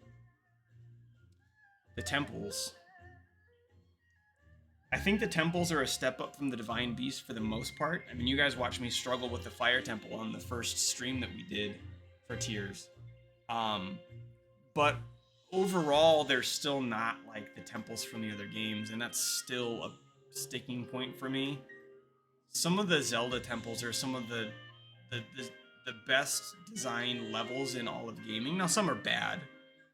A: The temples. I think the temples are a step up from the Divine Beast for the most part. I mean, you guys watched me struggle with the Fire Temple on the first stream that we did for Tears. Um, but overall, they're still not like the temples from the other games, and that's still a sticking point for me. Some of the Zelda temples are some of the, the, the best designed levels in all of gaming. Now, some are bad,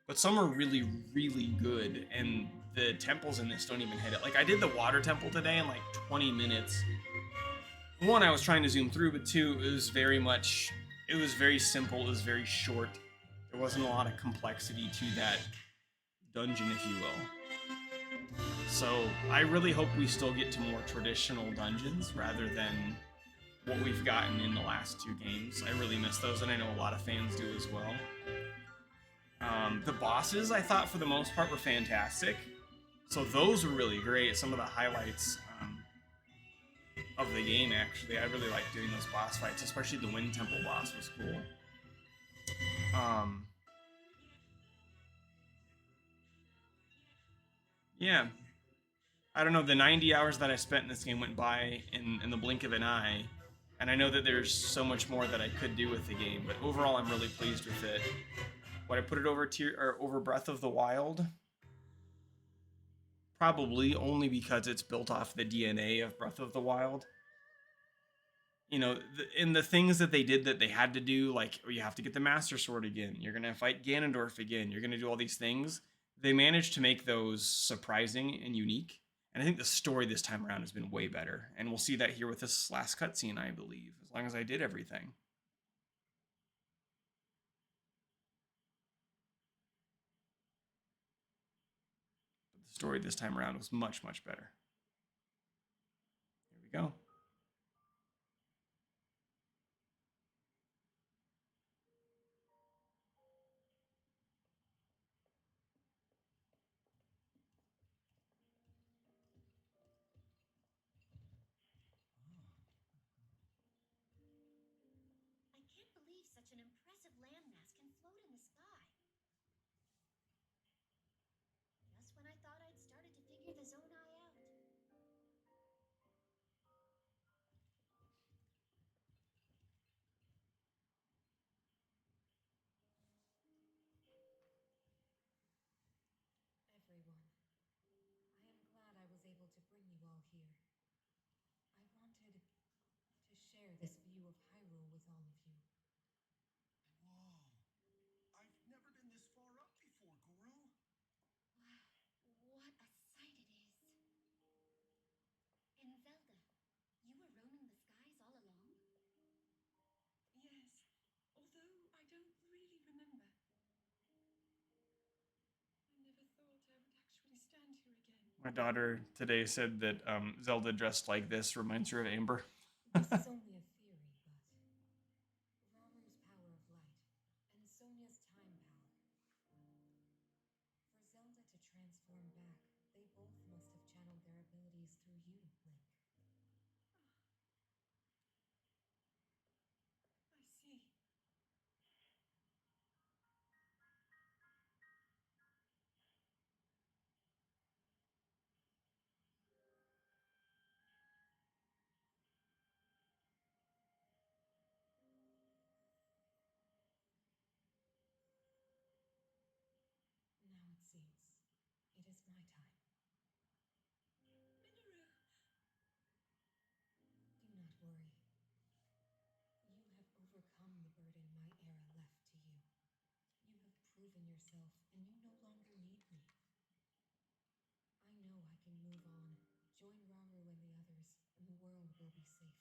A: but some are really, really good, and the temples in this don't even hit it. Like, I did the water temple today in like 20 minutes. One, I was trying to zoom through, but two, it was very simple, it was very short. There wasn't a lot of complexity to that dungeon, if you will. So, I really hope we still get to more traditional dungeons rather than what we've gotten in the last two games. I really miss those, and I know a lot of fans do as well. The bosses, I thought, for the most part, were fantastic. So those were really great. Some of the highlights of the game, actually. I really liked doing those boss fights, especially the Wind Temple boss was cool. Um, yeah. I don't know, the 90 hours that I spent in this game went by in the blink of an eye. And I know that there's so much more that I could do with the game, but overall, I'm really pleased with it. Would I put it over Breath of the Wild? Probably only because it's built off the DNA of Breath of the Wild. In the things that they did that they had to do, like, oh, you have to get the Master Sword again, you're gonna fight Ganondorf again, you're gonna do all these things. They managed to make those surprising and unique, and I think the story this time around has been way better. And we'll see that here with this last cutscene, I believe, as long as I did everything. But the story this time around was much, much better. Here we go.
B: I can't believe such an impressive landmass can float in the sky. Just when I thought I'd started to figure the Zonai out.
C: Everyone, I am glad I was able to bring you all here. I wanted to share this view of Hyrule with all of you.
D: Whoa! I've never been this far up before, Guru.
B: Wow, what a sight it is. In Zelda, you were roaming the skies all along?
E: Yes, although I don't really remember. I never thought I would actually stand here again.
A: My daughter today said that Zelda dressed like this reminds her of Amber.
C: This is only a theory, but Ramu's power of light and Sonia's time power. For Zelda to transform back, they both must have channeled their abilities through you, Link.
E: I see.
C: Now it seems it is my time.
E: Minoru!
C: Do not worry. You have overcome the burden my era left to you. You have proven yourself, and you no longer need me. I know I can move on, join Ramu and the others, and the world will be safe.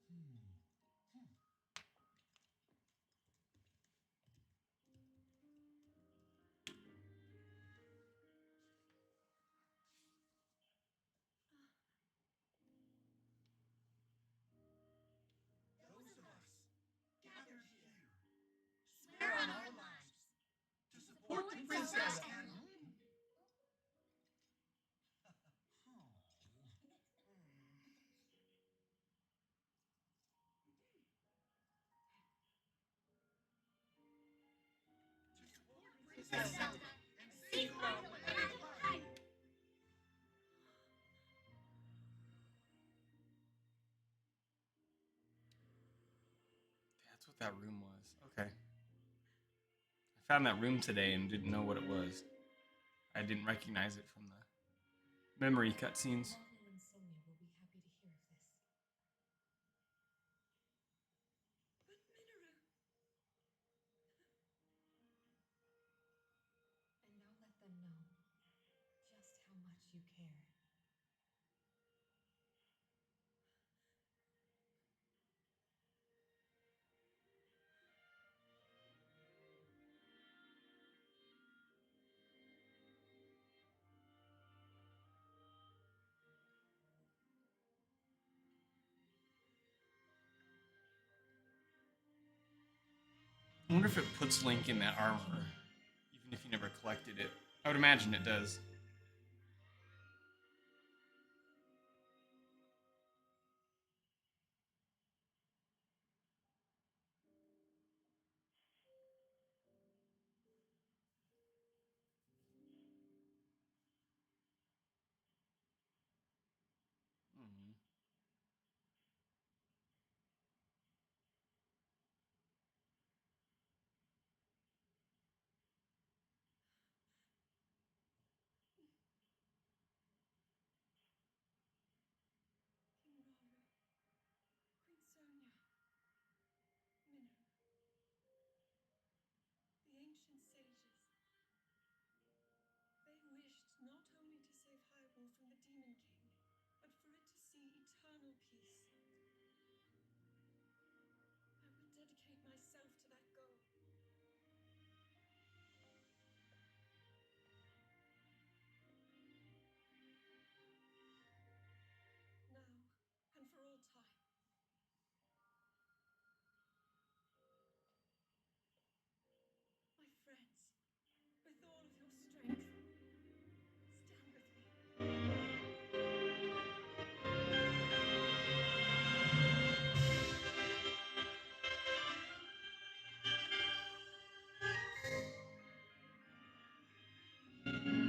D: Hmm. Hmm. of Zelda and seek her out when I find.
A: That's what that room was. Okay. I found that room today and didn't know what it was. I didn't recognize it from the memory cutscenes.
C: Marvel and Sonia will be happy to hear of this.
B: But Minoru,
C: And I'll let them know just how much you care.
A: I wonder if it puts Link in that armor, even if you never collected it. I would imagine it does. Mhm.
B: King Ralu, Queen Sonia, Minoru, the ancient sages. They wished not only to save Hyrule from the Demon King, but for it to see eternal peace. I will dedicate myself to that goal. Now and for all time. My friends, with all of your strength, stand with me.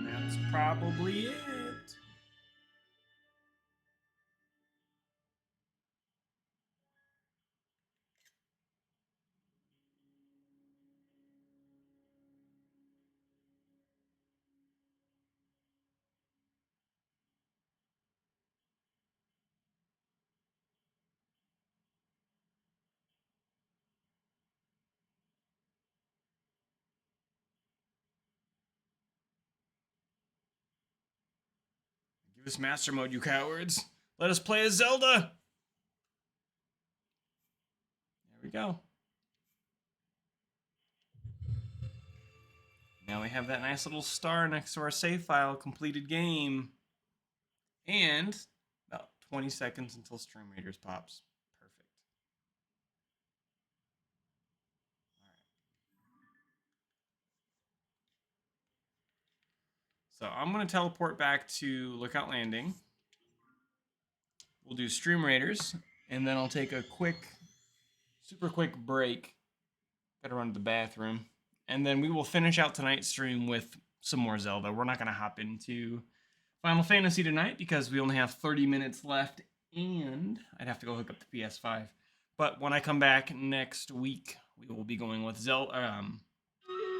A: That's probably it. Give us master mode, you cowards. Let us play as Zelda. There we go. Now we have that nice little star next to our save file, completed game. And about 20 seconds until Stream Raiders pops. Perfect. All right. So I'm going to teleport back to Lookout Landing. We'll do Stream Raiders, and then I'll take a super quick break. Gotta run to the bathroom. And then we will finish out tonight's stream with some more Zelda. We're not going to hop into Final Fantasy tonight because we only have 30 minutes left, and I'd have to go hook up the PS5. But when I come back next week, we will be going with Zelda,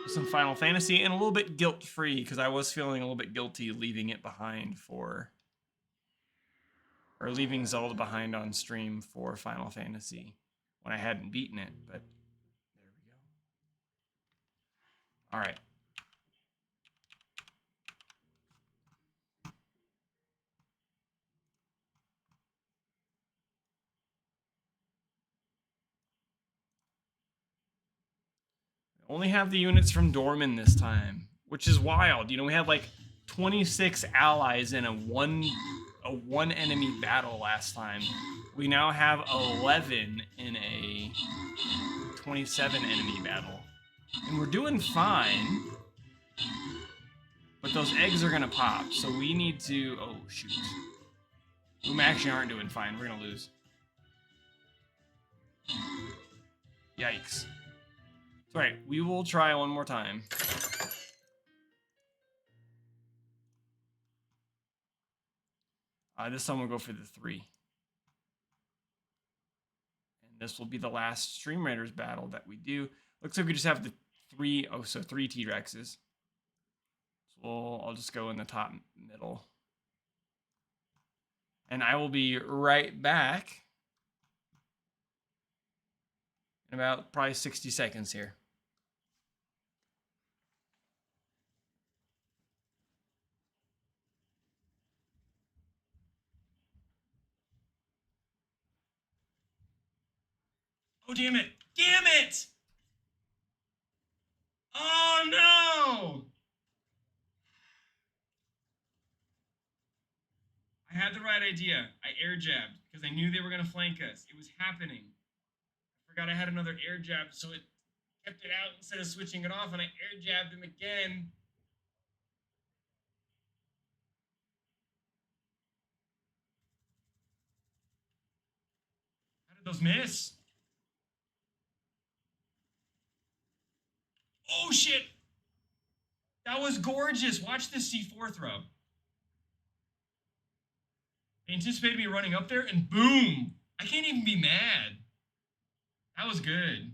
A: some Final Fantasy, and a little bit guilt-free because I was feeling a little bit guilty leaving it behind or leaving Zelda behind on stream for Final Fantasy when I hadn't beaten it. But there we go. All right. Only have the units from Dorman this time, which is wild. You know, we had like 26 allies in a one enemy battle last time. We now have 11 in a 27 enemy battle. And we're doing fine. But those eggs are gonna pop, so we need to... Oh, shoot. We actually aren't doing fine. We're gonna lose. Yikes. It's alright, we will try one more time. This time we'll go for the 3. And this will be the last Stream Raiders battle that we do. Looks like we just have the 3, oh, so 3 T-Rexes. So I'll just go in the top middle. And I will be right back in about probably 60 seconds here. Oh, damn it! Damn it! Oh, no! I had the right idea. I air jabbed because I knew they were going to flank us. It was happening. I forgot I had another air jab, so it kept it out instead of switching it off, and I air jabbed him again. How did those miss? Oh, shit! That was gorgeous. Watch this C4 throw. They anticipated me running up there, and boom! I can't even be mad. That was good.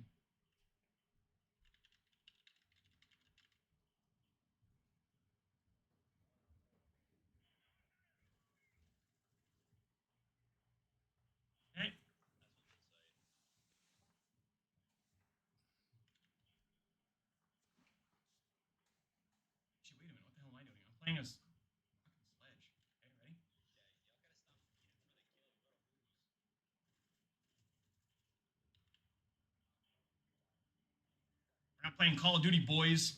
A: Okay. Actually, wait a minute. What the hell am I doing? I'm playing a fucking sledge. Okay, ready? We're not playing Call of Duty, boys.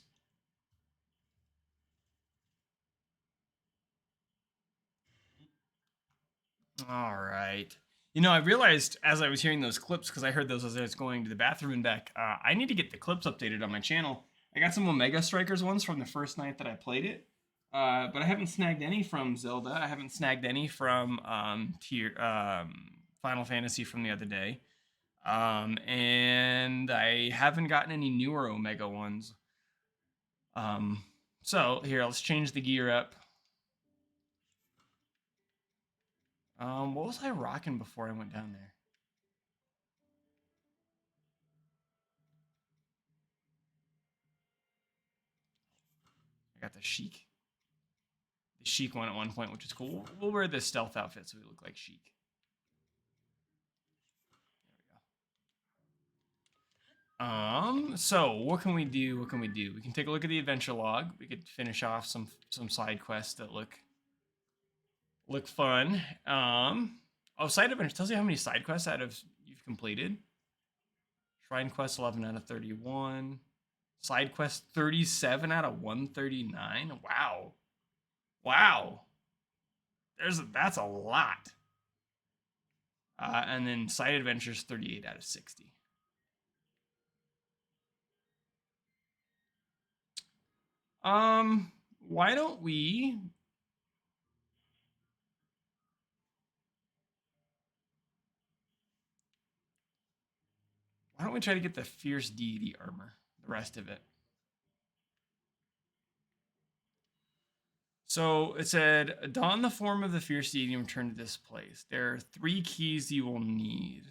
A: All right. You know, I realized as I was hearing those clips, because I heard those as I was going to the bathroom and back, I need to get the clips updated on my channel. I got some Omega Strikers ones from the first night that I played it, but I haven't snagged any from Zelda. I haven't snagged any from Final Fantasy from the other day. And I haven't gotten any newer Omega ones. So here, let's change the gear up. What was I rocking before I went down there? I got the Sheik. The Sheik one at one point, which is cool. We'll wear the stealth outfit so we look like Sheik. There we go. So what can we do? What can we do? We can take a look at the adventure log. We could finish off some side quests that look fun. Oh, side adventure tells you how many side quests out of you've completed. Shrine quest 11 out of 31. Side quest 37 out of 139. Wow. Wow. That's a lot. And then side adventures 38 out of 60. Why don't we try to get the fierce deity armor, the rest of it? So it said, don the form of the fierce deity and return to this place. There are 3 keys you will need.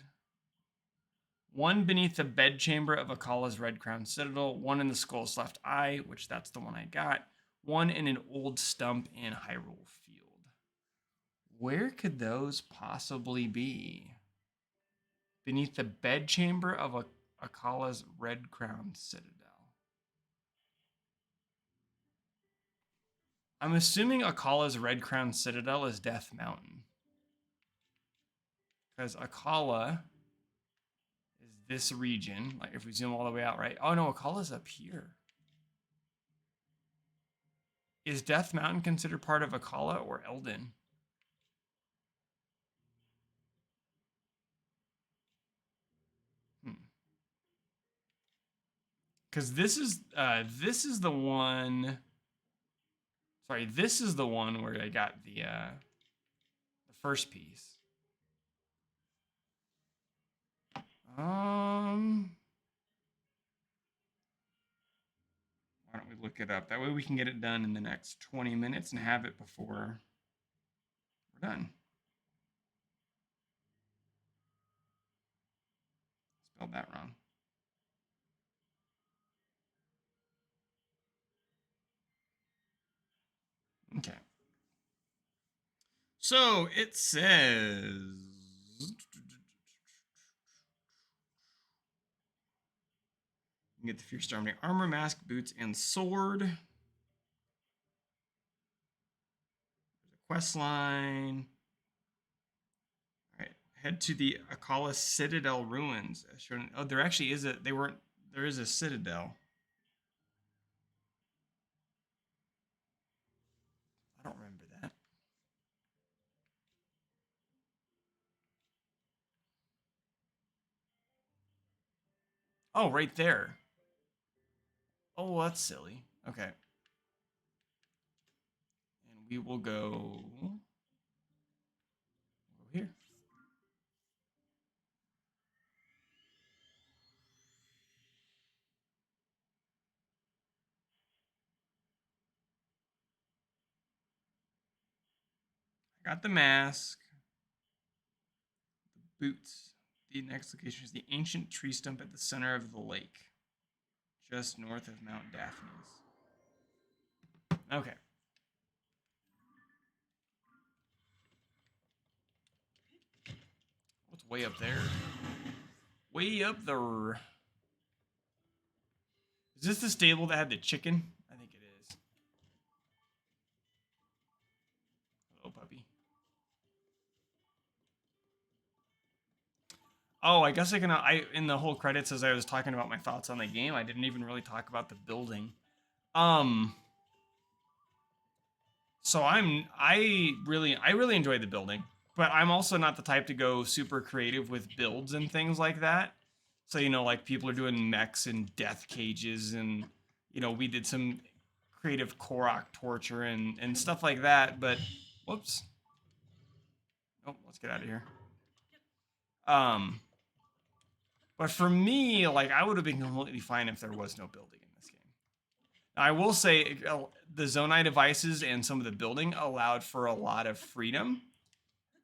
A: 1 beneath the bedchamber of Akala's Red Crown Citadel, 1 in the skull's left eye, which that's the one I got, 1 in an old stump in Hyrule Field. Where could those possibly be? Beneath the bedchamber of Akala's Red Crown Citadel. I'm assuming Akala's Red Crown Citadel is Death Mountain. Because Akala is this region. Like if we zoom all the way out, right? Oh no, Akala's up here. Is Death Mountain considered part of Akala or Eldin? Because this is the one. Sorry, this is the one where I got the first piece. Why don't we look it up? That way we can get it done in the next 20 minutes and have it before we're done. Spelled that wrong. Okay. So it says. You can get the Fierce Dominator armor, mask, boots, and sword. There's a quest line. All right. Head to the Akala Citadel ruins. Oh, there actually is a. There is a citadel. I don't remember that. Oh, right there. Oh, that's silly. Okay. And we will go here. I got the mask, the boots. The next location is the ancient tree stump at the center of the lake, just north of Mount Daphne's. Okay. What's way up there? Way up there. Is this the stable that had the chicken? I think it is. Hello, puppy. Oh, I guess I in the whole credits as I was talking about my thoughts on the game, I didn't even really talk about the building. So I really enjoyed the building, but I'm also not the type to go super creative with builds and things like that. So like people are doing mechs and death cages, and we did some creative Korok torture and stuff like that. But whoops, oh, let's get out of here. But for me, like I would have been completely fine if there was no building in this game. I will say the Zonai devices and some of the building allowed for a lot of freedom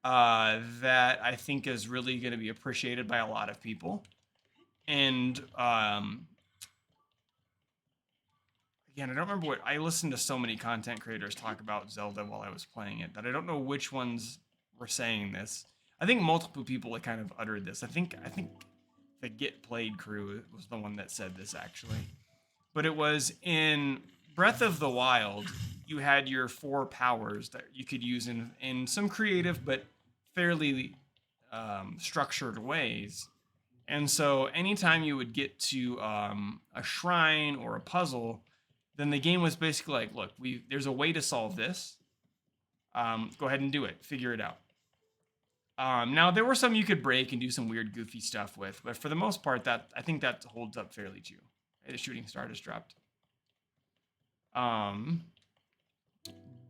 A: that I think is really going to be appreciated by a lot of people. And again, I don't remember I listened to so many content creators talk about Zelda while I was playing it that I don't know which ones were saying this. I think multiple people have kind of uttered this. I think the Get Played crew was the one that said this actually. But it was in Breath of the Wild, you had your 4 powers that you could use in some creative but fairly structured ways. And so anytime you would get to a shrine or a puzzle, then the game was basically like, look, there's a way to solve this. Go ahead and do it. Figure it out. Now, there were some you could break and do some weird, goofy stuff with, but for the most part, I think that holds up fairly true. The shooting star just dropped.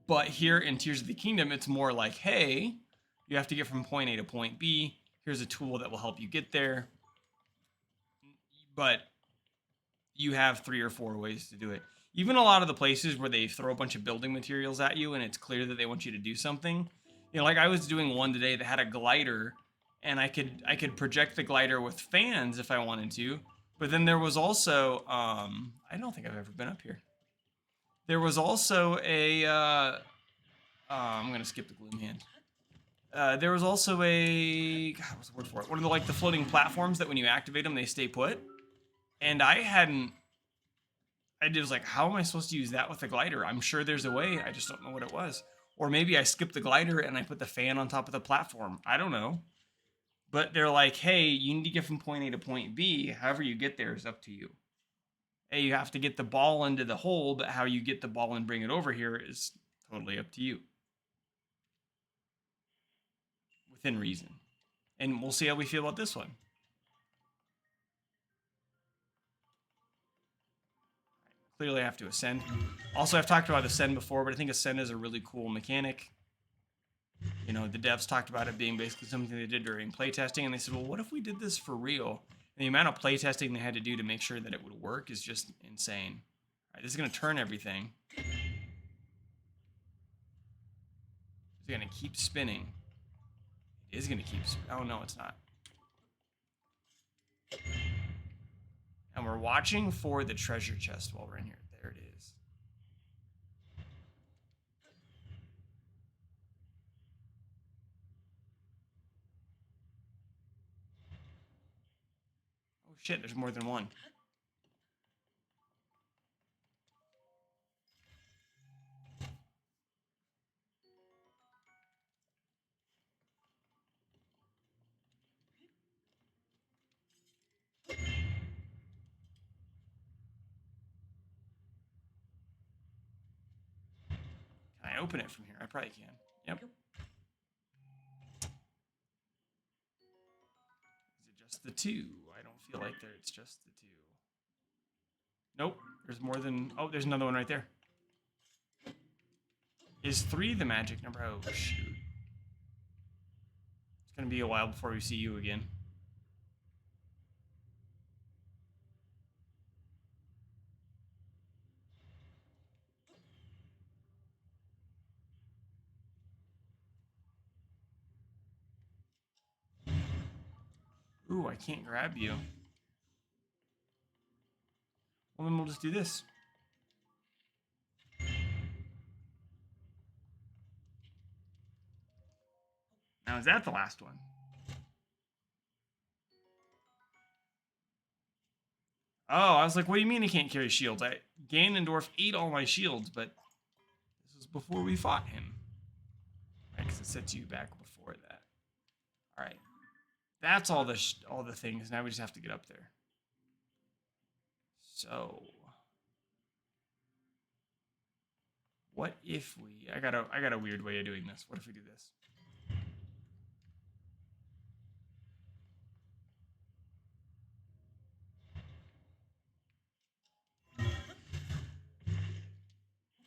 A: But here in Tears of the Kingdom, it's more like, hey, you have to get from point A to point B. Here's a tool that will help you get there. But you have 3 or 4 ways to do it. Even a lot of the places where they throw a bunch of building materials at you and it's clear that they want you to do something. Like I was doing one today that had a glider, and I could project the glider with fans if I wanted to. But then there was also, I don't think I've ever been up here. There was also a, I'm going to skip the Gloom Hand. There was also God, what's the word for it? One of the floating platforms that when you activate them, they stay put. And I was like, how am I supposed to use that with a glider? I'm sure there's a way. I just don't know what it was. Or maybe I skipped the glider and I put the fan on top of the platform. I don't know. But they're like, hey, you need to get from point A to point B. However you get there is up to you. Hey, you have to get the ball into the hole, but how you get the ball and bring it over here is totally up to you. Within reason. And we'll see how we feel about this one. Clearly I have to ascend. Also, I've talked about ascend before, but I think ascend is a really cool mechanic. The devs talked about it being basically something they did during playtesting, and they said, well, what if we did this for real? And the amount of playtesting they had to do to make sure that it would work is just insane. All right, this is going to turn everything. It's going to keep spinning. It is going to keep spinning. Oh, no, it's not. watching for the treasure chest while we're in here. There it is. Oh shit, there's more than one. Can I open it from here? I probably can. Yep. Is it just the two? I don't feel like it's just the two. Nope. There's more than... Oh, there's another one right there. Is 3 the magic number? Oh, shoot. It's going to be a while before we see you again. Ooh, I can't grab you. Well, then we'll just do this. Now, is that the last one? Oh, I was like, what do you mean I can't carry shields? Ganondorf ate all my shields, but this was before we fought him. Right, because it sets you back before that. All right. That's all the things. Now we just have to get up there. So... what if we... I got a weird way of doing this. What if we do this?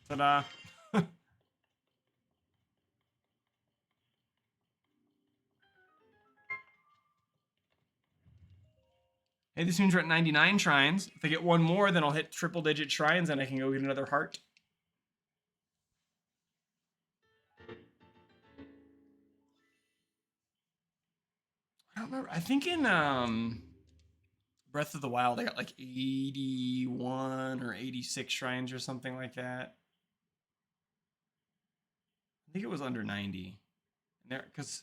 A: Ta-da! Hey, this means we're at 99 shrines. If I get one more, then I'll hit triple-digit shrines, and I can go get another heart. I don't remember. I think in Breath of the Wild, I got like 81 or 86 shrines or something like that. I think it was under 90. There, because,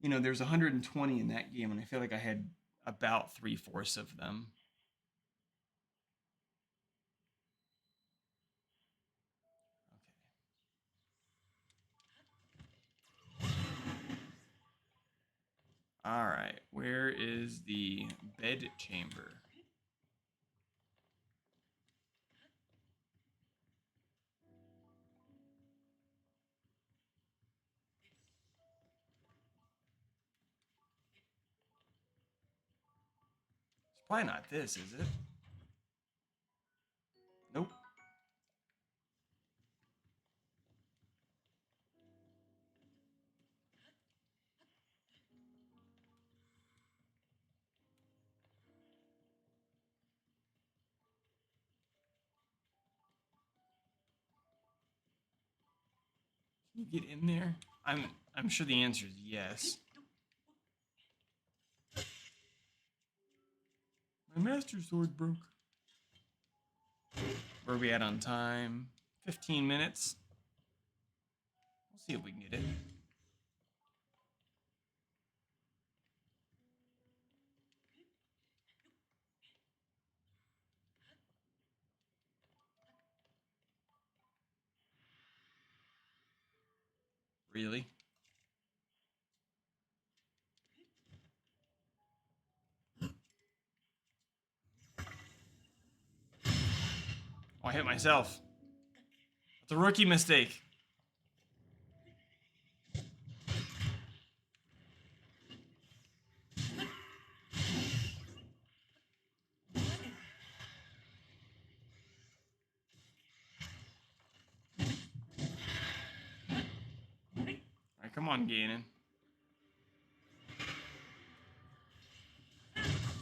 A: you know, there's 120 in that game, and I feel like I had about 3/4 of them. All right, where is the bed chamber? It's probably not this, is it? Nope. Can you get in there? I'm sure the answer is yes. My master sword broke. Where are we at on time? 15 minutes. We'll see if we can get it. Really? Oh, I hit myself. It's a rookie mistake. All right, come on, Ganon.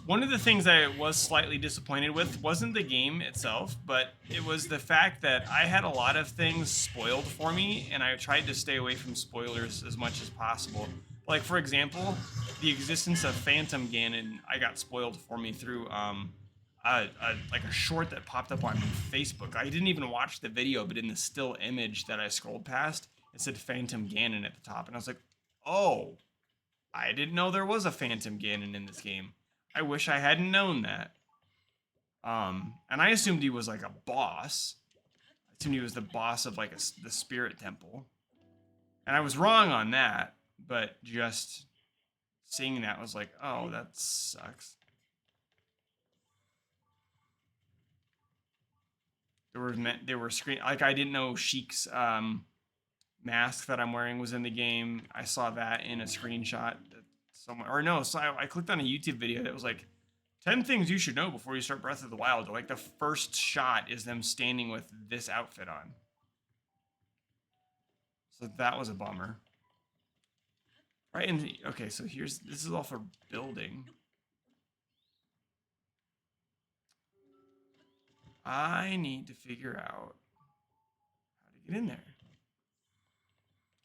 A: One of the things I was slightly disappointed with wasn't the game itself, but it was the fact that I had a lot of things spoiled for me, and I tried to stay away from spoilers as much as possible. Like, for example, the existence of Phantom Ganon, I got spoiled for me through like a short that popped up on Facebook. I didn't even watch the video, but in the still image that I scrolled past, it said Phantom Ganon at the top, and I was like, oh, I didn't know there was a Phantom Ganon in this game. I wish I hadn't known that. And I assumed he was like a boss. I assumed he was the boss of like the Spirit Temple, and I was wrong on that. But just seeing that was like, oh, that sucks. There were screen, like, I didn't know Sheik's mask that I'm wearing was in the game. I saw that in a screenshot somewhere, or no, so I clicked on a YouTube video that was like 10 things you should know before you start Breath of the Wild. Like the first shot is them standing with this outfit on. So that was a bummer. Right, and okay, so this is all for building. I need to figure out how to get in there.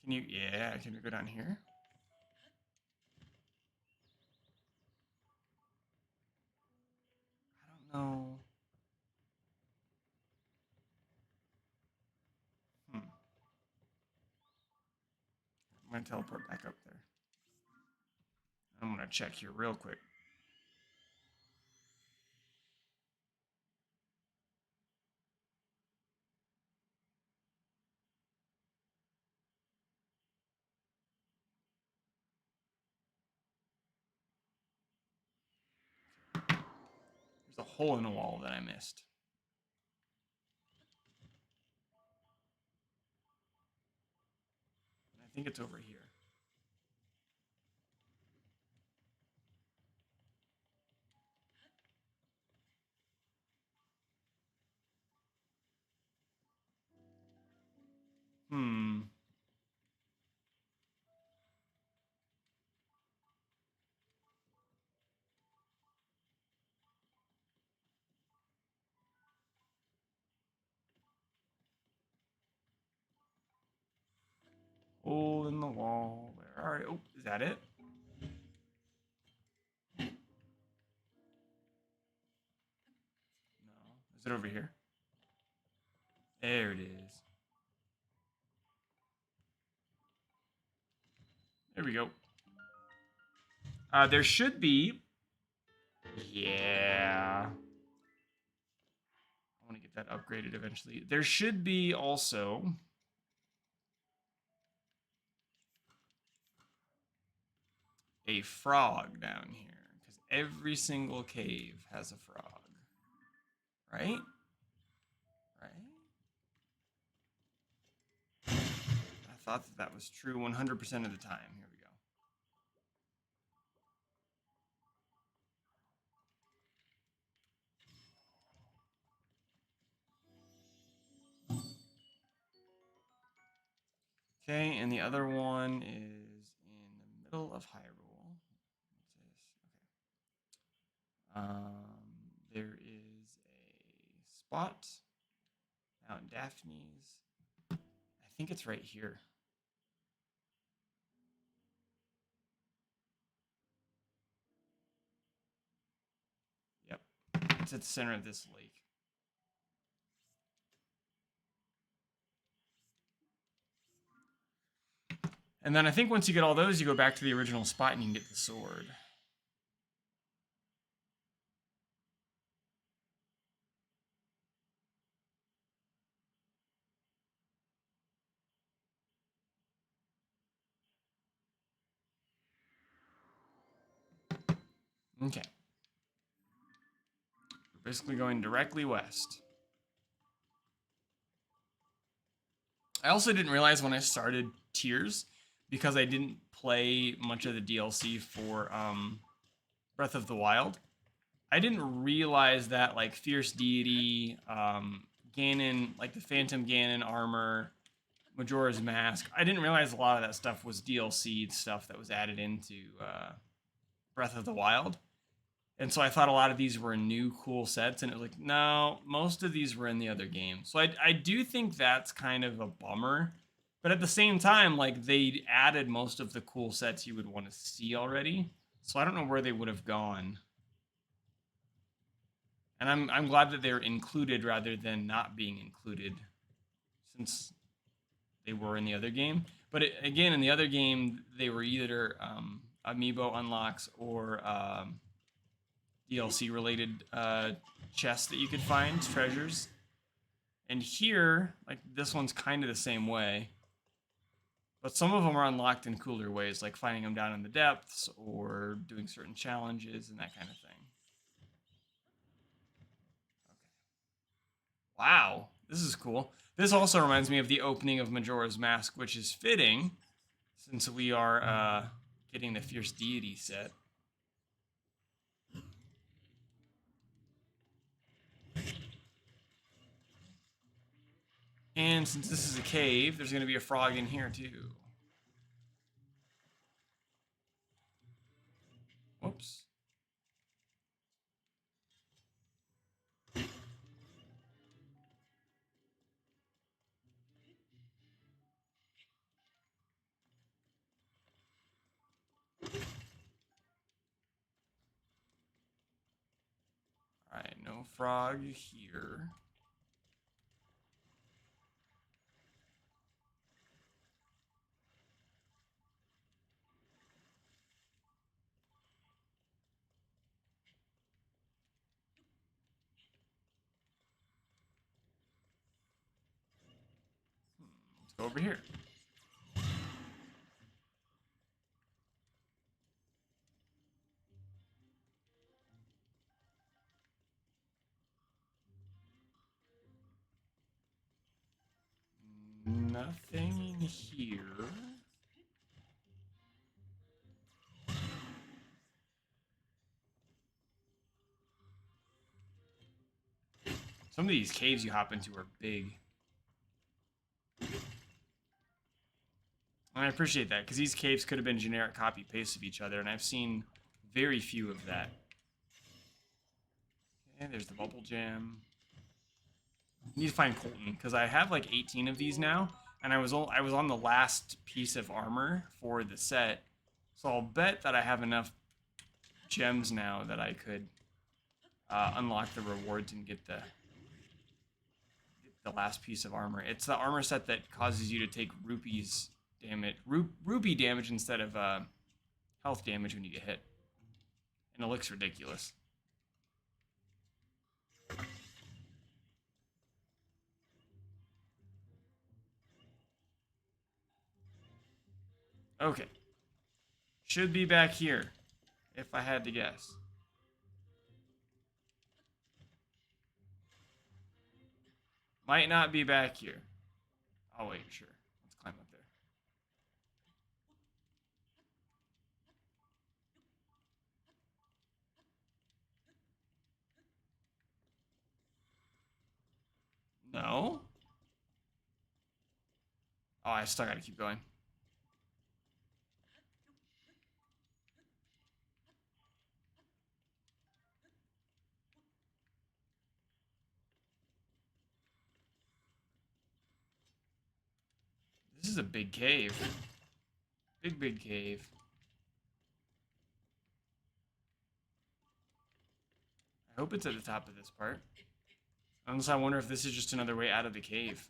A: Can you, yeah, can we go down here? I don't know. I'm gonna teleport back up there. I'm gonna check here real quick. There's a hole in the wall that I missed. I think it's over here. Hole in the wall. Where are you? Oh, is that it? No. Is it over here? There it is. There we go. There should be. Yeah. I want to get that upgraded eventually. There should be also a frog down here, because every single cave has a frog. Right? Right? I thought that was true 100% of the time. Here we go. Okay, and the other one is in the middle of Hyrule. What's this? Okay. There is a spot, Mount Daphne's. I think it's right here. Yep, it's at the center of this lake. And then I think once you get all those, you go back to the original spot and you can get the sword. Okay. We're basically going directly west. I also didn't realize when I started Tears, because I didn't play much of the DLC for Breath of the Wild, I didn't realize that like Fierce Deity, Ganon, like the Phantom Ganon armor, Majora's Mask, I didn't realize a lot of that stuff was DLC stuff that was added into Breath of the Wild. And so I thought a lot of these were new cool sets, and it was like, no, most of these were in the other game. So I do think that's kind of a bummer. But at the same time, like, they added most of the cool sets you would want to see already. So I don't know where they would have gone. And I'm glad that they're included rather than not being included, since they were in the other game. But again, in the other game, they were either amiibo unlocks or DLC related chests that you could find, treasures. And here, like this one's kind of the same way, but some of them are unlocked in cooler ways, like finding them down in the depths or doing certain challenges and that kind of thing. Okay. Wow, this is cool. This also reminds me of the opening of Majora's Mask, which is fitting since we are getting the Fierce Deity set. And since this is a cave, there's going to be a frog in here too. Whoops. Alright, no frog here. Let's go over here. Nothing in here. Some of these caves you hop into are big. And I appreciate that, because these caves could have been generic copy-paste of each other, and I've seen very few of that. Okay, there's the bubble jam. I need to find Colton, because I have like 18 of these now, and I was on the last piece of armor for the set, so I'll bet that I have enough gems now that I could unlock the rewards and get the last piece of armor. It's the armor set that causes you to take rupees damage, rupee damage instead of health damage when you get hit, and it looks ridiculous. Okay, should be back here, if I had to guess. Might not be back here. Oh wait, sure. Let's climb up there. No. Oh, I still gotta keep going. This is a big cave. Big cave. I hope it's at the top of this part. Unless I wonder if this is just another way out of the cave.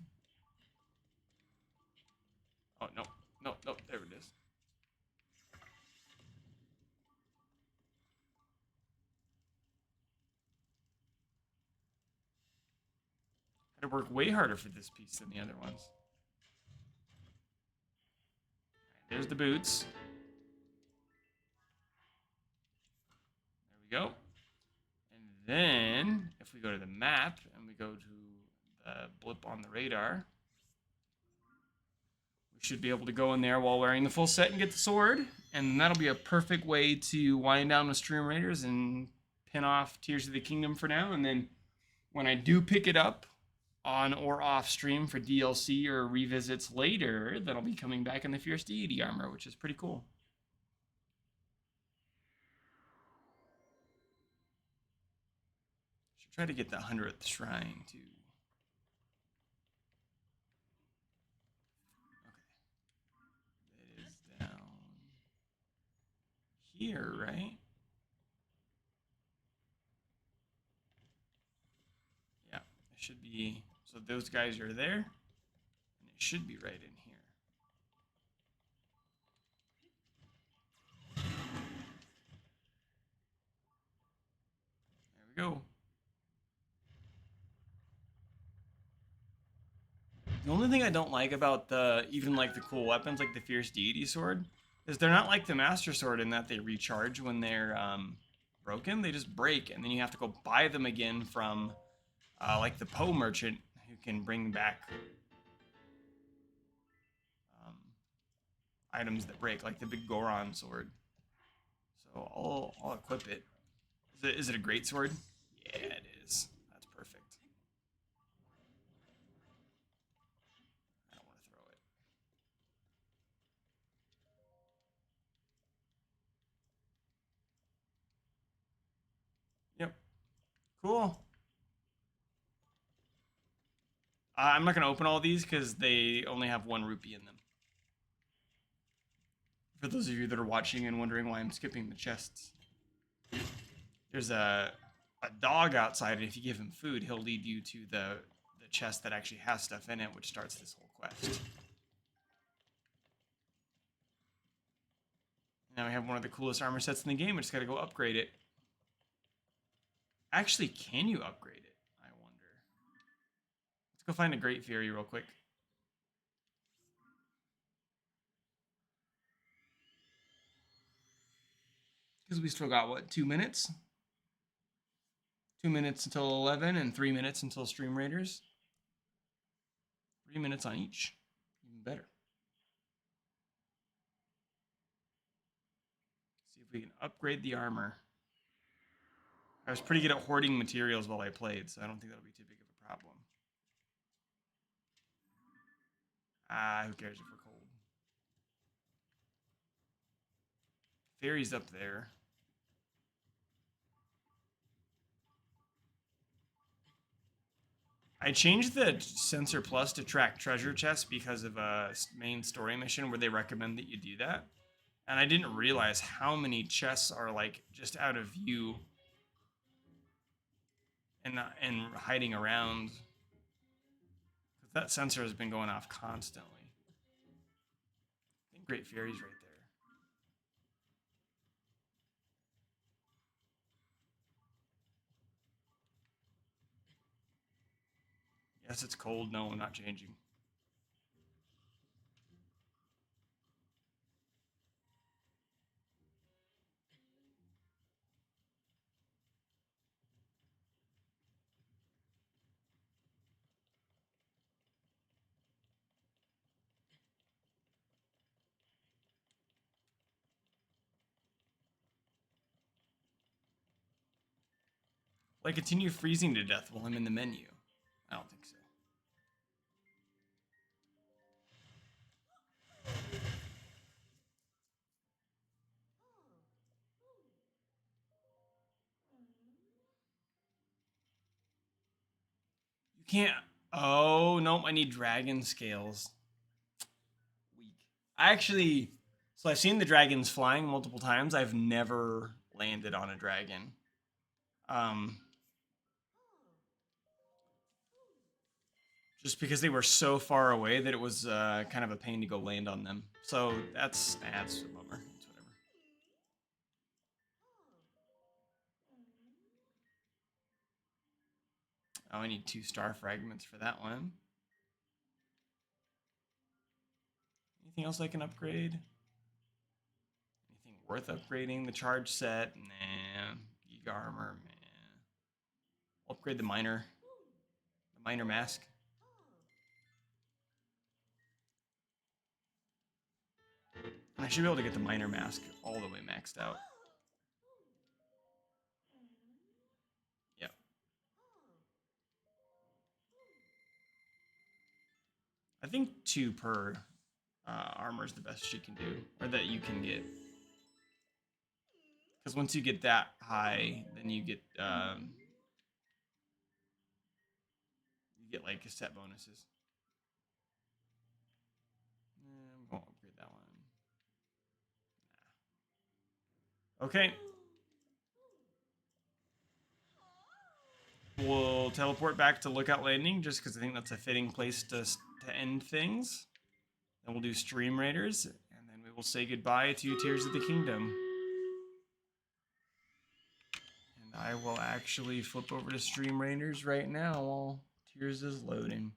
A: Oh, no. No, no, there it is. I had to work way harder for this piece than the other ones. There's the boots. There we go. And then, if we go to the map and we go to the blip on the radar, we should be able to go in there while wearing the full set and get the sword. And that'll be a perfect way to wind down with Stream Raiders and pin off Tears of the Kingdom for now. And then when I do pick it up on or off stream for DLC or revisits later, then I'll be coming back in the Fierce Deity armor, which is pretty cool. Should try to get the 100th shrine too. Okay. It is down here, right? should be, so those guys are there, and it should be right in here. There we go. The only thing I don't like about the, even like the cool weapons like the Fierce Deity Sword, is they're not like the Master Sword in that they recharge when they're broken. They just break, and then you have to go buy them again from like the Poe merchant who can bring back um, items that break, like the big Goron sword. So I'll equip it. Is it a great sword? Yeah, it is. That's perfect. I don't want to throw it. Yep. Cool. I'm not going to open all these because they only have 1 rupee in them. For those of you that are watching and wondering why I'm skipping the chests. There's a dog outside, and if you give him food, he'll lead you to the chest that actually has stuff in it, which starts this whole quest. Now we have one of the coolest armor sets in the game. I just got to go upgrade it. Actually, can you upgrade it? I wonder. Let's go find a Great Fury real quick. Because we still got, what, 2 minutes? 2 minutes until 11 and 3 minutes until Stream Raiders. 3 minutes on each. Even better. See if we can upgrade the armor. I was pretty good at hoarding materials while I played, so I don't think that'll be too big of a problem. Who cares if we're cold? Fairy's up there. I changed the sensor plus to track treasure chests because of a main story mission where they recommend that you do that. And I didn't realize how many chests are like just out of view and hiding around. Because that sensor has been going off constantly. I think Great Fairy's right there. Yes, it's cold. No, I'm not changing. Will I continue freezing to death while I'm in the menu? I don't think so. You can't. Oh, nope. I need dragon scales. Weak. I actually. So I've seen the dragons flying multiple times. I've never landed on a dragon. Just because they were so far away that it was kind of a pain to go land on them. So that's a bummer. It's whatever. Oh, I need 2 star fragments for that one. Anything else I can upgrade? Anything worth upgrading? The charge set? Nah. Giga armor? Nah. I'll upgrade the miner. The miner mask. And I should be able to get the miner mask all the way maxed out. Yep. I think 2 per armor is the best she can do, or that you can get. Because once you get that high, then you get like set bonuses. I'm going to upgrade that one. Nah. Okay. We'll teleport back to Lookout Landing just because I think that's a fitting place to end things. Then we'll do Stream Raiders, and then we will say goodbye to Tears of the Kingdom. And I will actually flip over to Stream Raiders right now while Tears is loading.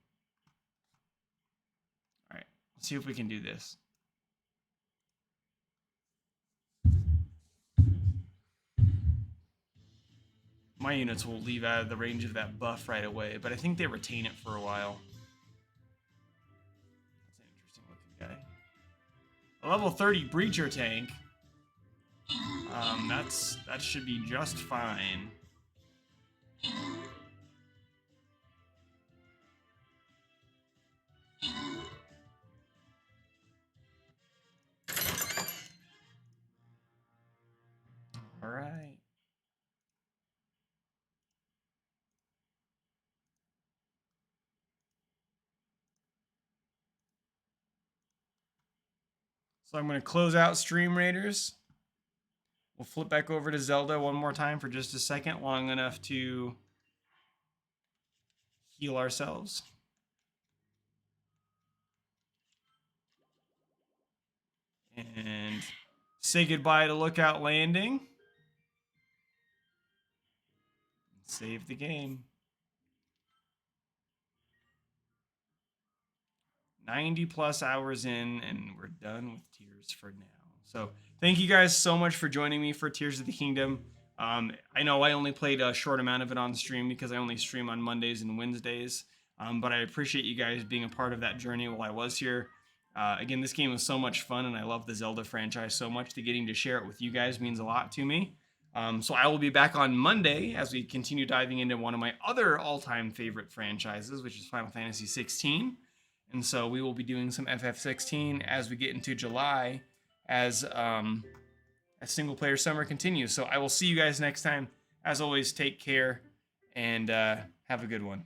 A: Alright, let's see if we can do this. My units will leave out of the range of that buff right away, but I think they retain it for a while. That's an interesting looking guy. A level 30 breacher tank. That should be just fine. All right. So I'm going to close out Stream Raiders. We'll flip back over to Zelda one more time for just a second, long enough to heal ourselves. And say goodbye to Lookout Landing. Save the game. 90 plus hours in, and we're done with Tears for now. So thank you guys so much for joining me for Tears of the Kingdom. I know I only played a short amount of it on stream because I only stream on Mondays and Wednesdays, but I appreciate you guys being a part of that journey while I was here. Again, this game was so much fun, and I love the Zelda franchise so much that getting to share it with you guys means a lot to me. So I will be back on Monday as we continue diving into one of my other all-time favorite franchises, which is Final Fantasy 16. And so we will be doing some FF16 as we get into July as single player summer continues. So I will see you guys next time. As always, take care and have a good one.